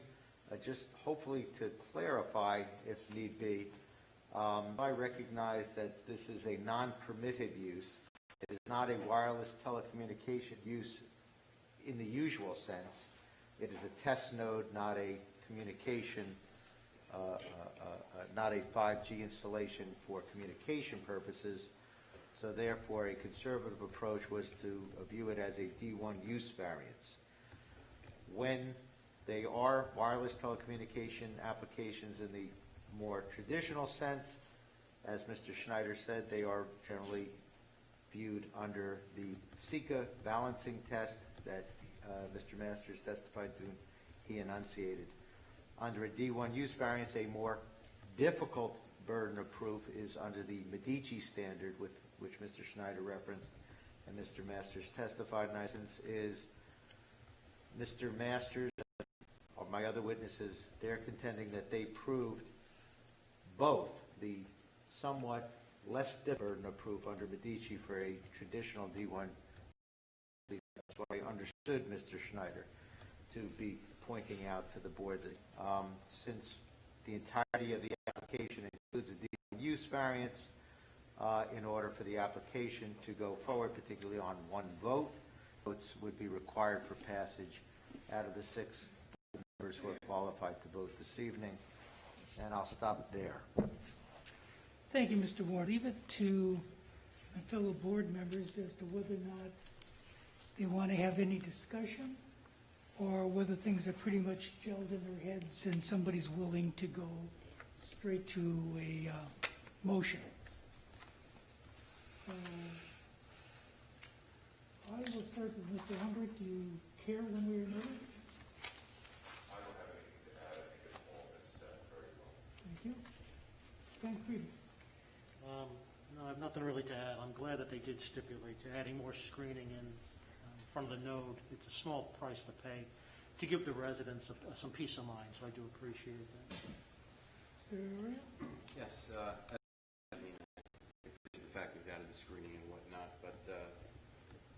just hopefully to clarify, if need be, I recognize that this is a non-permitted use. It is not a wireless telecommunication use in the usual sense. It is a test node, not a communication, not a 5G installation for communication purposes. So therefore, a conservative approach was to view it as a D1 use variance. When they are wireless telecommunication applications in the more traditional sense, as Mr. Schneider said, they are generally viewed under the SICA balancing test that Mr. Masters testified to, he enunciated. Under a D1 use variance, a more difficult burden of proof is under the Medici standard, with which Mr. Schneider referenced and Mr. Masters testified. And essence is Mr. Masters or my other witnesses, they're contending that they proved both the somewhat less burden of proof under Medici for a traditional D1. That's why I understood Mr. Schneider to be pointing out to the board that since the entirety of the application includes a D1 use variance, in order for the application to go forward, particularly on one vote, votes would be required for passage out of the 6 members who are qualified to vote this evening. And I'll stop there. Thank you, Mr. Warren. Leave it to my fellow board members as to whether or not they want to have any discussion or whether things are pretty much gelled in their heads and somebody's willing to go straight to a motion. I will start with Mr. Humbert. Do you care one way or another? I don't have anything to add. I think it's all been said very well. Thank you. Frank Frieden. No, I have nothing really to add. I'm glad that they did stipulate to adding more screening in front of the node. It's a small price to pay to give the residents some peace of mind, so I do appreciate that. Mr. Arroyo? Yes, I mean, I appreciate the fact we've added the screening and whatnot, but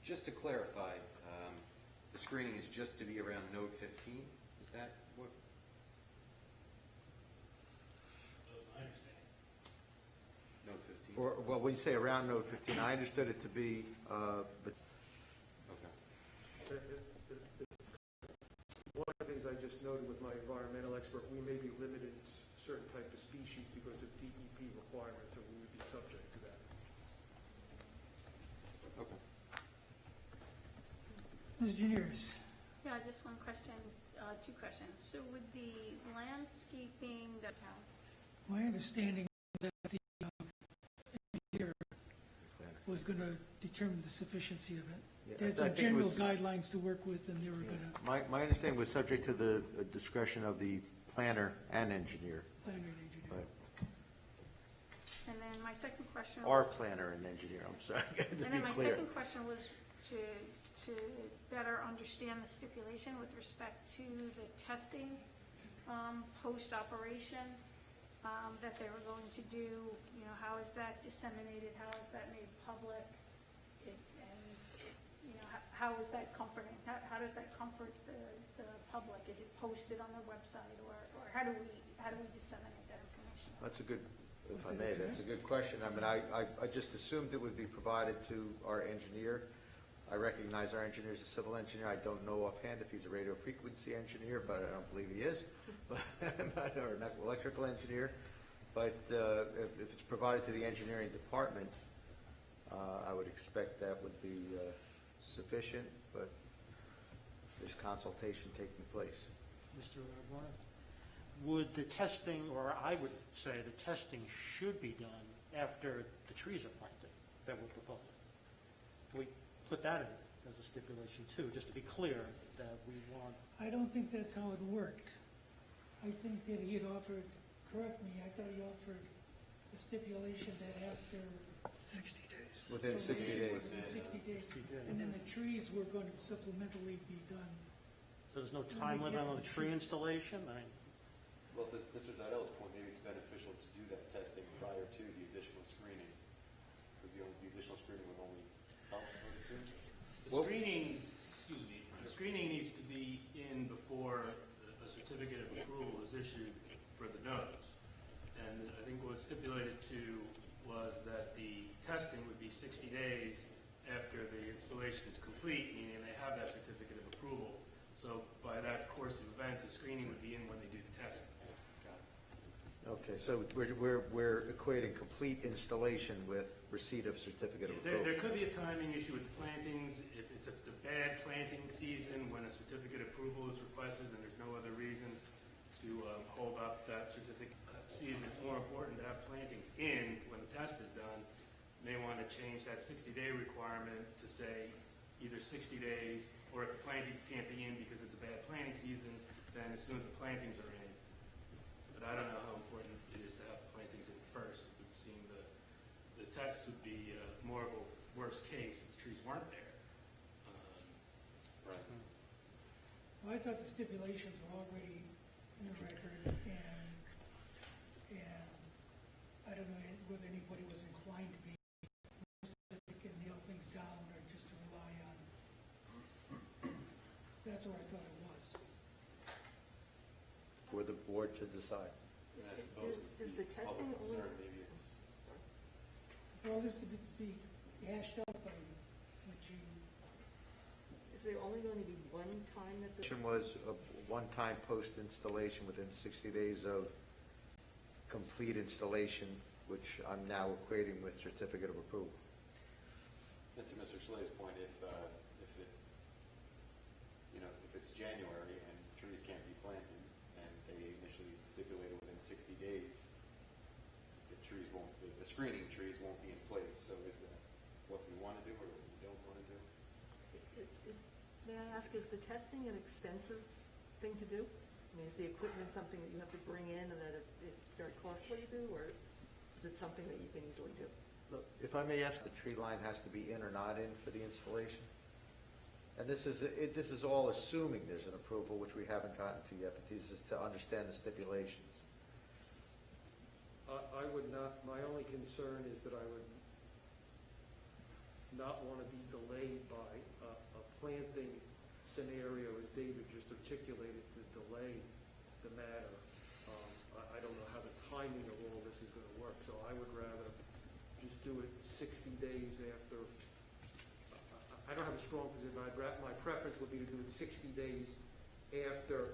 just to clarify, the screening is just to be around node 15? Is that what? I understand. Node 15? Or, well, when you say around node 15, I understood it to be, but Okay. One of the things I just noted with my environmental expert, we may be limited to certain type of species because of DEP requirements, and we would be subject to that. Okay. Ms. Juniors? Yeah, just one question, 2 questions. So with the landscaping that My understanding is that the engineer was going to determine the sufficiency of it. Yeah, They had I some think it general was- guidelines to work with, and they were going to my understanding was subject to the discretion of the planner and engineer. plan an engineer. Right. and then my second question Our was, planner and engineer, I'm sorry, to and be then my clear. second question was to better understand the stipulation with respect to the testing post-operation that they were going to do. You know, how is that disseminated? How is that made public? How is that comforting? How does that comfort the public? Is it posted on their website, or how do we disseminate that information? That's a good, if I may, that's a good question. I mean, I just assumed it would be provided to our engineer. I recognize our engineer is a civil engineer. I don't know offhand if he's a radio frequency engineer, but I don't believe he is, or an electrical engineer. But if it's provided to the engineering department, I would expect that would be sufficient, but there's consultation taking place. Mr. Warren? Would the testing, or I would say the testing should be done after the trees are planted that were proposed? Can we put that in as a stipulation too, just to be clear that we want? I don't think that's how it worked. I think that he had offered, correct me, I thought he offered a stipulation that after 60 days. Within 60 days. Within 60 days. And then the trees were going to supplementally be done. So there's no time limit on the tree installation? Well, to Mr. Zeidel's point, maybe it's beneficial to do that testing prior to the additional screening, because the additional screening would only help, I would assume. The screening, excuse me, the screening needs to be in before a certificate of approval was issued for the nodes. And I think what was stipulated to was that the testing would be 60 days after the installation is complete, meaning they have that certificate of approval. So by that course of events, the screening would be in when they do the testing. Okay, so we're equating complete installation with receipt of certificate of approval. There could be a timing issue with the plantings. If it's a bad planting season, when a certificate of approval is requested and there's no other reason to hold up that certificate season, it's more important to have plantings in when the test is done. You may want to change that 60-day requirement to say either 60 days, or if the plantings can't be in because it's a bad planting season, then as soon as the plantings are in. But I don't know how important it is to have plantings in first. It would seem the test would be more of a worst case if the trees weren't there. Right. Well, I thought the stipulations were already in the record, and I don't know whether anybody was inclined to be specific and nail things down or just to rely on. That's where I thought it was. For the board to decide. Is the testing only? Well, this to be hashed out by you, which you. Is there only going to be one time that the? Was a one-time post-installation within 60 days of complete installation, which I'm now equating with certificate of approval. And to Mr. Schley's point, if it's January and trees can't be planted, and they initially stipulated within 60 days, the screening trees won't be in place. So is that what we want to do or what we don't want to do? May I ask, is the testing an expensive thing to do? I mean, is the equipment something that you have to bring in and that it's very costly to do, or is it something that you can easily do? Look, if I may ask, the tree line has to be in or not in for the installation? And this is all assuming there's an approval, which we haven't gotten to yet, but this is to understand the stipulations. I would not, my only concern is that I would not want to be delayed by a planting scenario, as David just articulated, to delay the matter. I don't know how the timing of all this is going to work, so I would rather just do it 60 days after. I don't have a strong position. My preference would be to do it 60 days after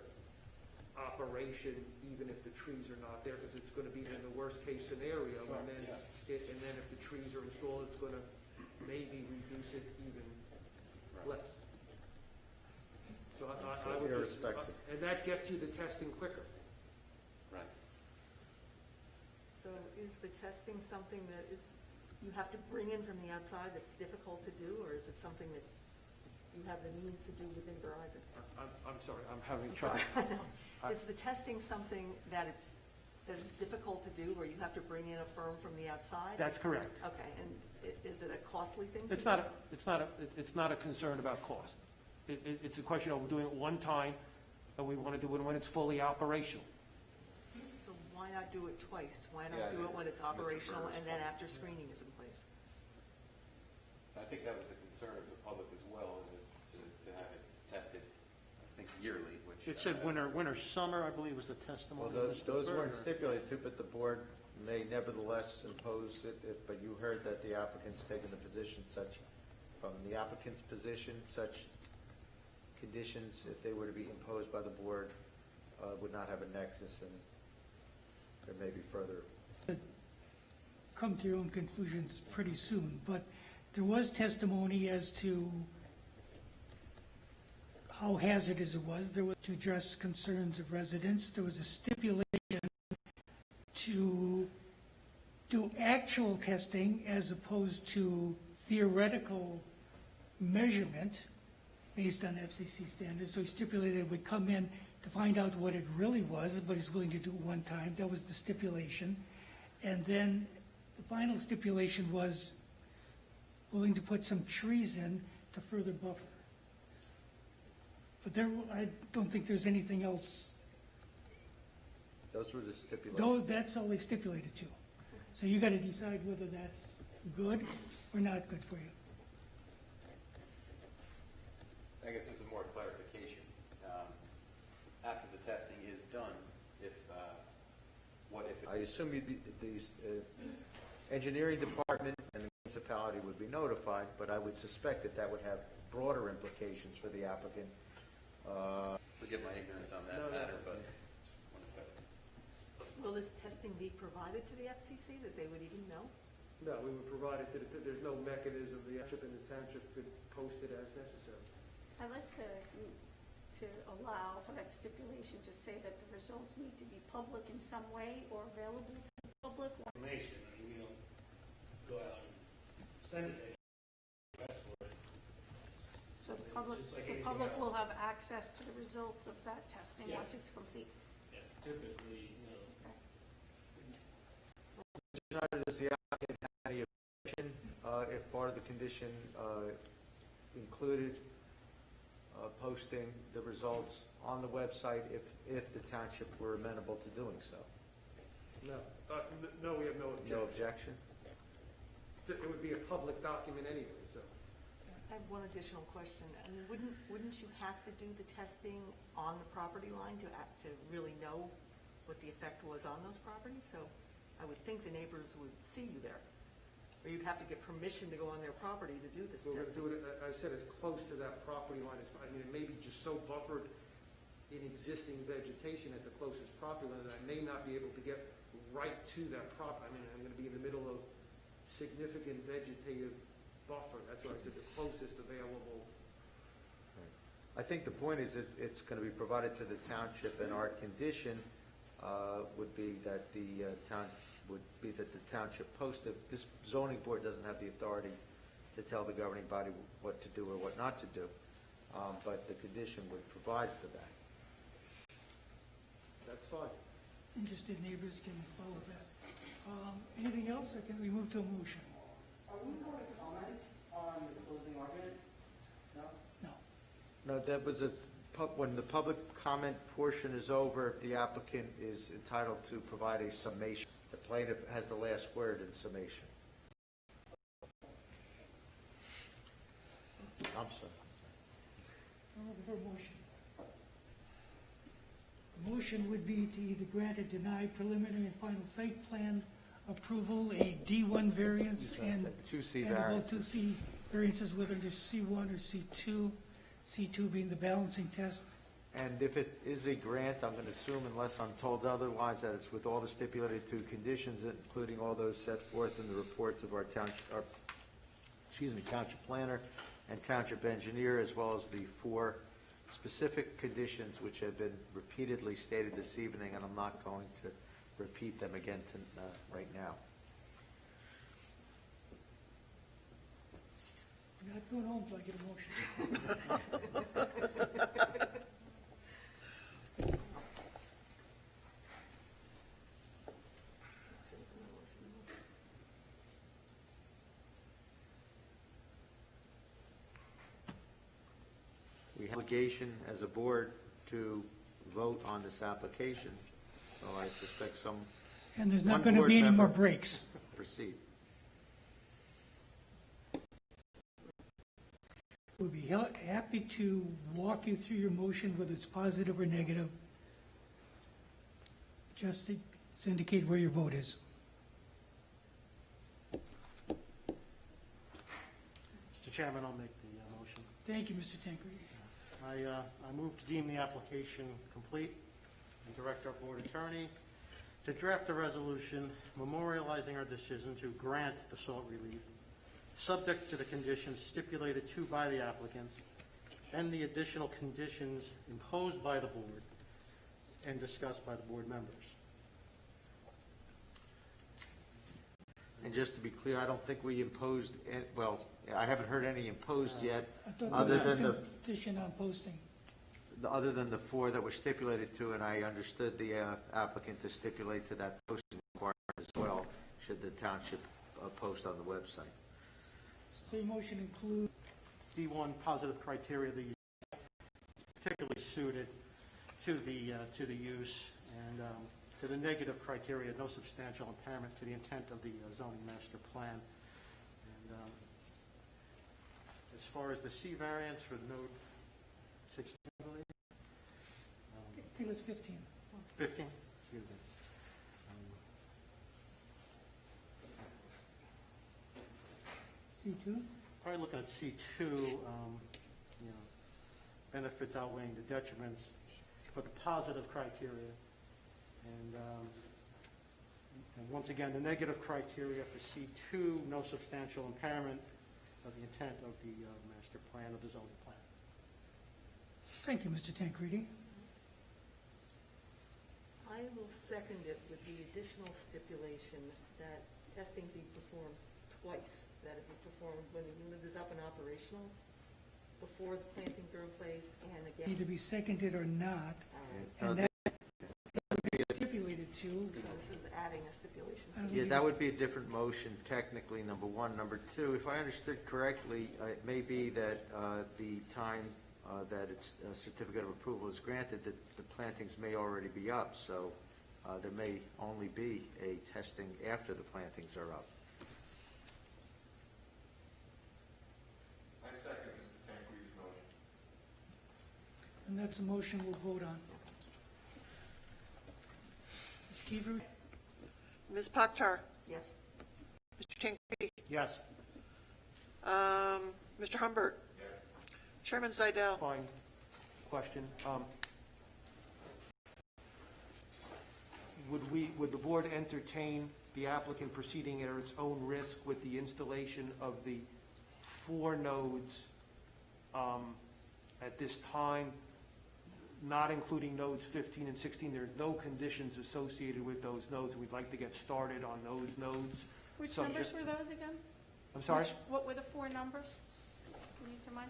operation, even if the trees are not there, because it's going to be in the worst case scenario. Sure, and then if the trees are installed, it's going to maybe reduce it even less. So I would just, and that gets you the testing quicker. Right. So is the testing something that you have to bring in from the outside that's difficult to do, or is it something that you have the means to do within Verizon? I'm sorry, I'm having trouble. Is the testing something that is difficult to do, or you have to bring in a firm from the outside? That's correct. Okay, and is it a costly thing? It's not a concern about cost. It's a question of doing it one time, and we want to do it when it's fully operational. So why not do it twice? Why not do it when it's operational and then after screening is in place? I think that was a concern of the public as well, to have it tested, I think, yearly. Which It said winter, summer, I believe was the testimony. Well, those weren't stipulated to, but the board may nevertheless impose it, but you heard that the applicant's taken the position from the applicant's position, such conditions, if they were to be imposed by the board, would not have a nexus, and there may be further. Come to your own conclusions pretty soon, but there was testimony as to how hazardous it was. There was to address concerns of residents. There was a stipulation to do actual testing as opposed to theoretical measurement based on FCC standards. So he stipulated it would come in to find out what it really was, but he's willing to do it one time. That was the stipulation. And then the final stipulation was willing to put some trees in to further buffer. But I don't think there's anything else. Those were the stipulations. Though that's all they stipulated to. So you got to decide whether that's good or not good for you. I guess this is more clarification. After the testing is done, if I assume the engineering department and the municipality would be notified, but I would suspect that would have broader implications for the applicant. Forgive my ignorance on that matter, but Will this testing be provided to the FCC that they would even know? No, we would provide it to there's no mechanism, the township could post it as necessary. I'd like to allow for that stipulation to say that the results need to be public in some way or available to the public. Information, I mean, we don't go out and send it, request for it. So the Just like anything public else. will have access to the results of that testing Yes. once it's complete. Yes, typically, Does the applicant have any objection if part of the condition included posting the results on the website if the township were amenable to doing so? No, no, we have no objection. No objection? It would be a public document anyway, so. I have one additional question. I mean, wouldn't you have to do the testing on the property line to really know what the effect was on those properties? So I would think the neighbors would see you there. Or you'd have to get permission to go on their property to do this We're going to testing. do it, I said, as close to that property line as, I mean, it may be just so buffered in existing vegetation at the closest property line that I may not be able to get right to that property. I mean, I'm going to be in the middle of significant vegetative buffer. That's why I said the closest available. I think the point is it's going to be provided to the township, and our condition would be that the township post it. This zoning board doesn't have the authority to tell the governing body what to do or what not to do, but the condition would provide for that. That's fine. Interested neighbors can follow that. Anything else, or can we move to a motion? Are we going to comment on the closing argument? No? No. No, that was when the public comment portion is over, the applicant is entitled to provide a summation. The plaintiff has the last word in summation. I'm sorry. I'm looking for a motion. The motion would be to either grant or deny preliminary and final site plan approval, a D1 variance, and 2C and variances. about 2C variances, whether they're C1 or C2, C2 being the balancing test. And if it is a grant, I'm going to assume, unless I'm told otherwise, that it's with all the stipulated two conditions, including all those set forth in the reports of our township planner and township engineer, as well as the 4 specific conditions which have been repeatedly stated this evening, and I'm not going to repeat them again right now. We're not going home until I get a motion. We have obligation as a board to vote on this application, so I suspect And there's not one going to board be any more member- breaks. Proceed. We'll be happy to walk you through your motion, whether it's positive or negative. Just to indicate where your vote is. Mr. Chairman, I'll make the motion. Thank you, Mr. Tancredi. I move to deem the application complete and direct our board attorney to draft a resolution memorializing our decision to grant the salt relief, subject to the conditions stipulated to by the applicants and the additional conditions imposed by the board and discussed by the board members. And just to be clear, I don't think we imposed, well, I haven't heard any imposed yet, I thought other there was than a petition on posting. the 4 that were stipulated to, and I understood the applicant to stipulate to that posting requirement as well, should the township post on the website. So your motion includes D1 positive criteria that you particularly suited to the use, and to the negative criteria, no substantial impairment to the intent of the zoning master plan. And as far as the C variance for node 16, I believe. I think it was 15. 15, excuse me. C2? Probably looking at C2, benefits outweighing the detriments for the positive criteria. And once again, the negative criteria for C2, no substantial impairment of the intent of the master plan of the zoning plan. Thank you, Mr. Tancredi. I will second it with the additional stipulation that testing be performed twice, that it be performed when the unit is up and operational, before the plantings are in place, and again. Either be seconded or not, and that would be stipulated to. So this is adding a stipulation. Yeah, that would be a different motion technically, number one. Number two, if I understood correctly, it may be that the time that its certificate of approval is granted, that the plantings may already be up, so there may only be a testing after the plantings are up. I second Mr. Tancredi's motion. And that's a motion we'll vote on. Ms. Kiefer? Ms. Pakhtar? Yes. Mr. Tancredi? Yes. Mr. Humbert? Yes. Chairman Zaidel? Fine. Question. Would the board entertain the applicant proceeding at its own risk with the installation of the 4 nodes at this time, not including nodes 15 and 16? There are no conditions associated with those nodes. We'd like to get started on those nodes. Which numbers were those again? I'm sorry? What were the 4 numbers? Can you remind?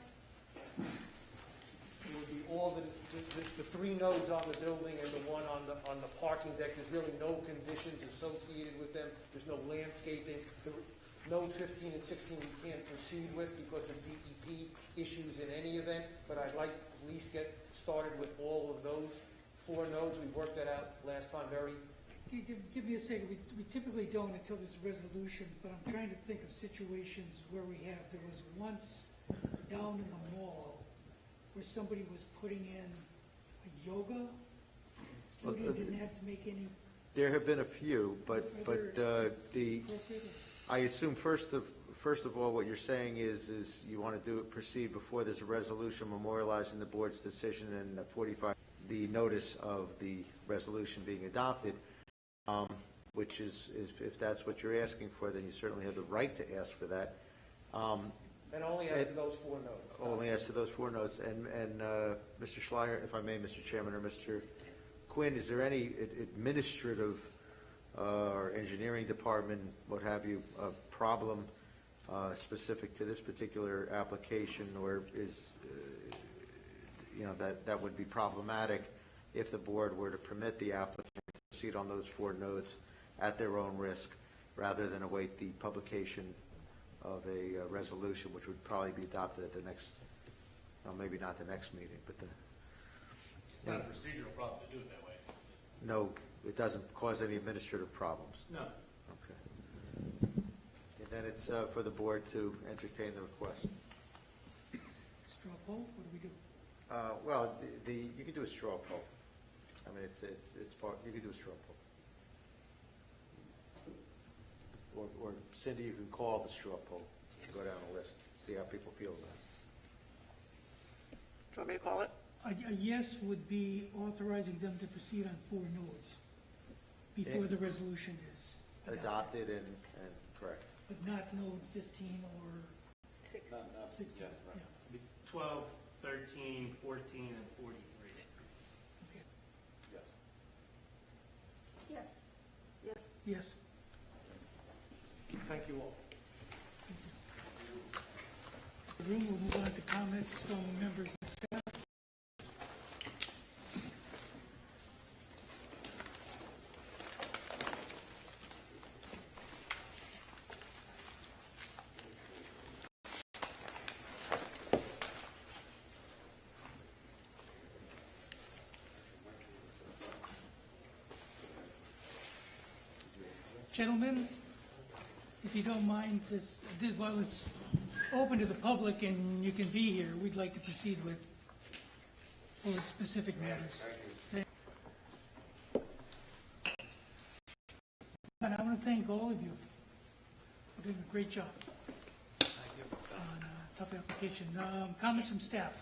It would be all the 3 nodes on the building and the one on the parking deck. There's really no conditions associated with them. There's no landscaping. Nodes 15 and 16 we can't proceed with because of DEP issues in any event, but I'd like to at least get started with all of those 4 nodes. We worked that out last time very. Give me a second. We typically don't until there's a resolution, but I'm trying to think of situations where we have. There was once down in the mall where somebody was putting in a yoga studio, didn't have to make any. There have been a few, but I assume first of all, what you're saying is you want to proceed before there's a resolution memorializing the board's decision and the notice of the resolution being adopted, which is, if that's what you're asking for, then you certainly have the right to ask for that. And only as to those 4 nodes. Only as to those 4 nodes. And Mr. Schleier, if I may, Mr. Chairman, or Mr. Quinn, is there any administrative or engineering department, what have you, problem specific to this particular application, or is, that would be problematic if the board were to permit the applicant to proceed on those 4 nodes at their own risk, rather than await the publication of a resolution, which would probably be adopted at the next, well, maybe not the next meeting, but the. It's not a procedural problem to do it that way. No, it doesn't cause any administrative problems. No. Okay. And then it's for the board to entertain the request. Straw poll? What do we do? Well, you could do a straw poll. I mean, it's part. You could do a straw poll. Or Cindy, you can call the straw poll, go down the list, see how people feel about it. Do you want me to call it? A yes would be authorizing them to proceed on 4 nodes before the resolution is adopted and correct. but not node 15 or 16. Yes, right. Yeah. 12, 13, 14, and 43. Okay. Yes. Yes. Yes. Yes. Thank you all. The room will move on to comments from members and staff. Gentlemen, if you don't mind, while it's open to the public and you can be here, we'd like to proceed with specific matters. And I want to thank all of you for doing a great job. tough application. Comments from staff?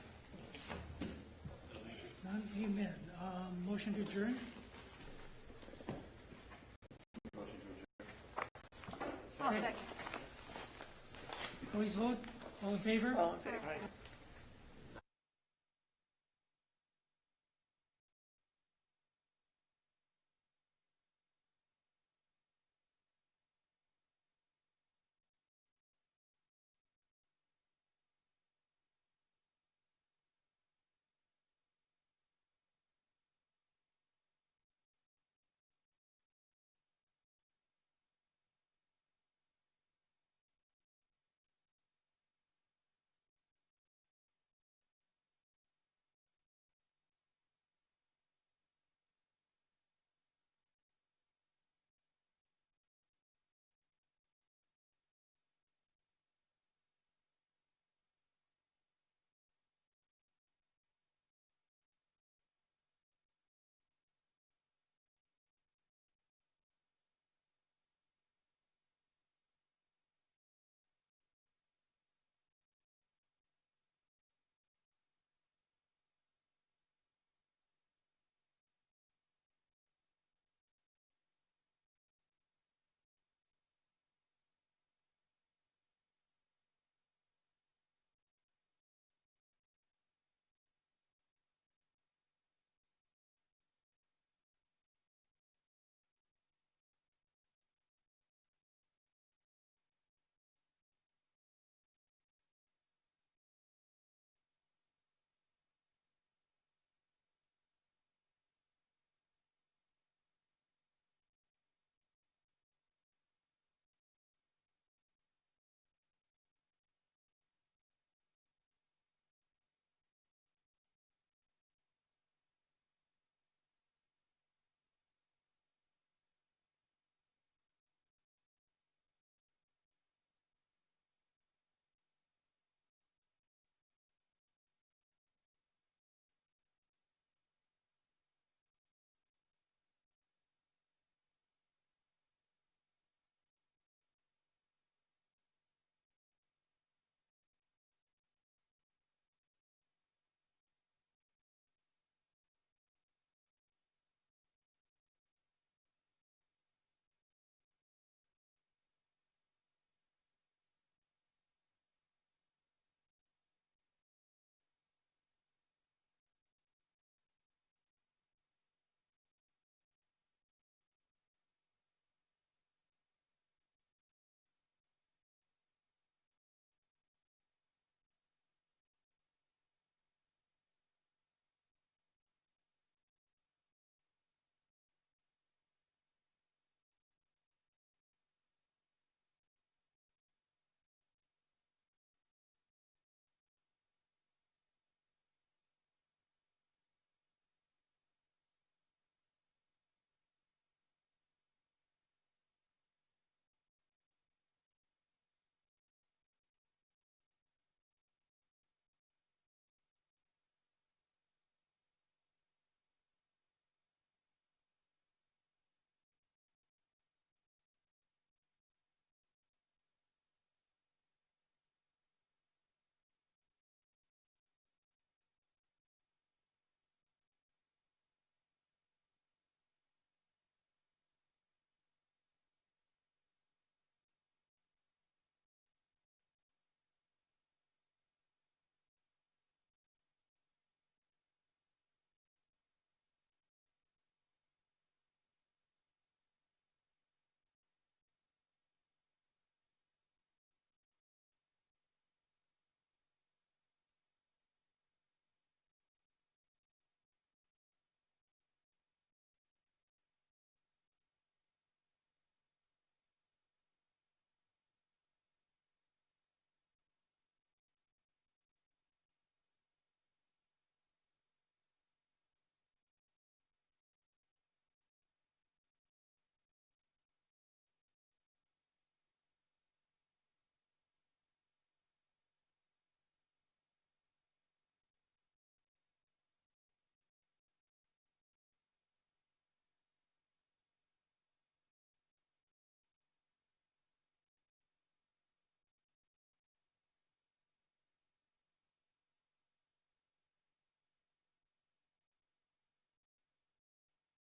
None? Amen. Motion to adjourn? Second. Always vote? All in favor? All in favor?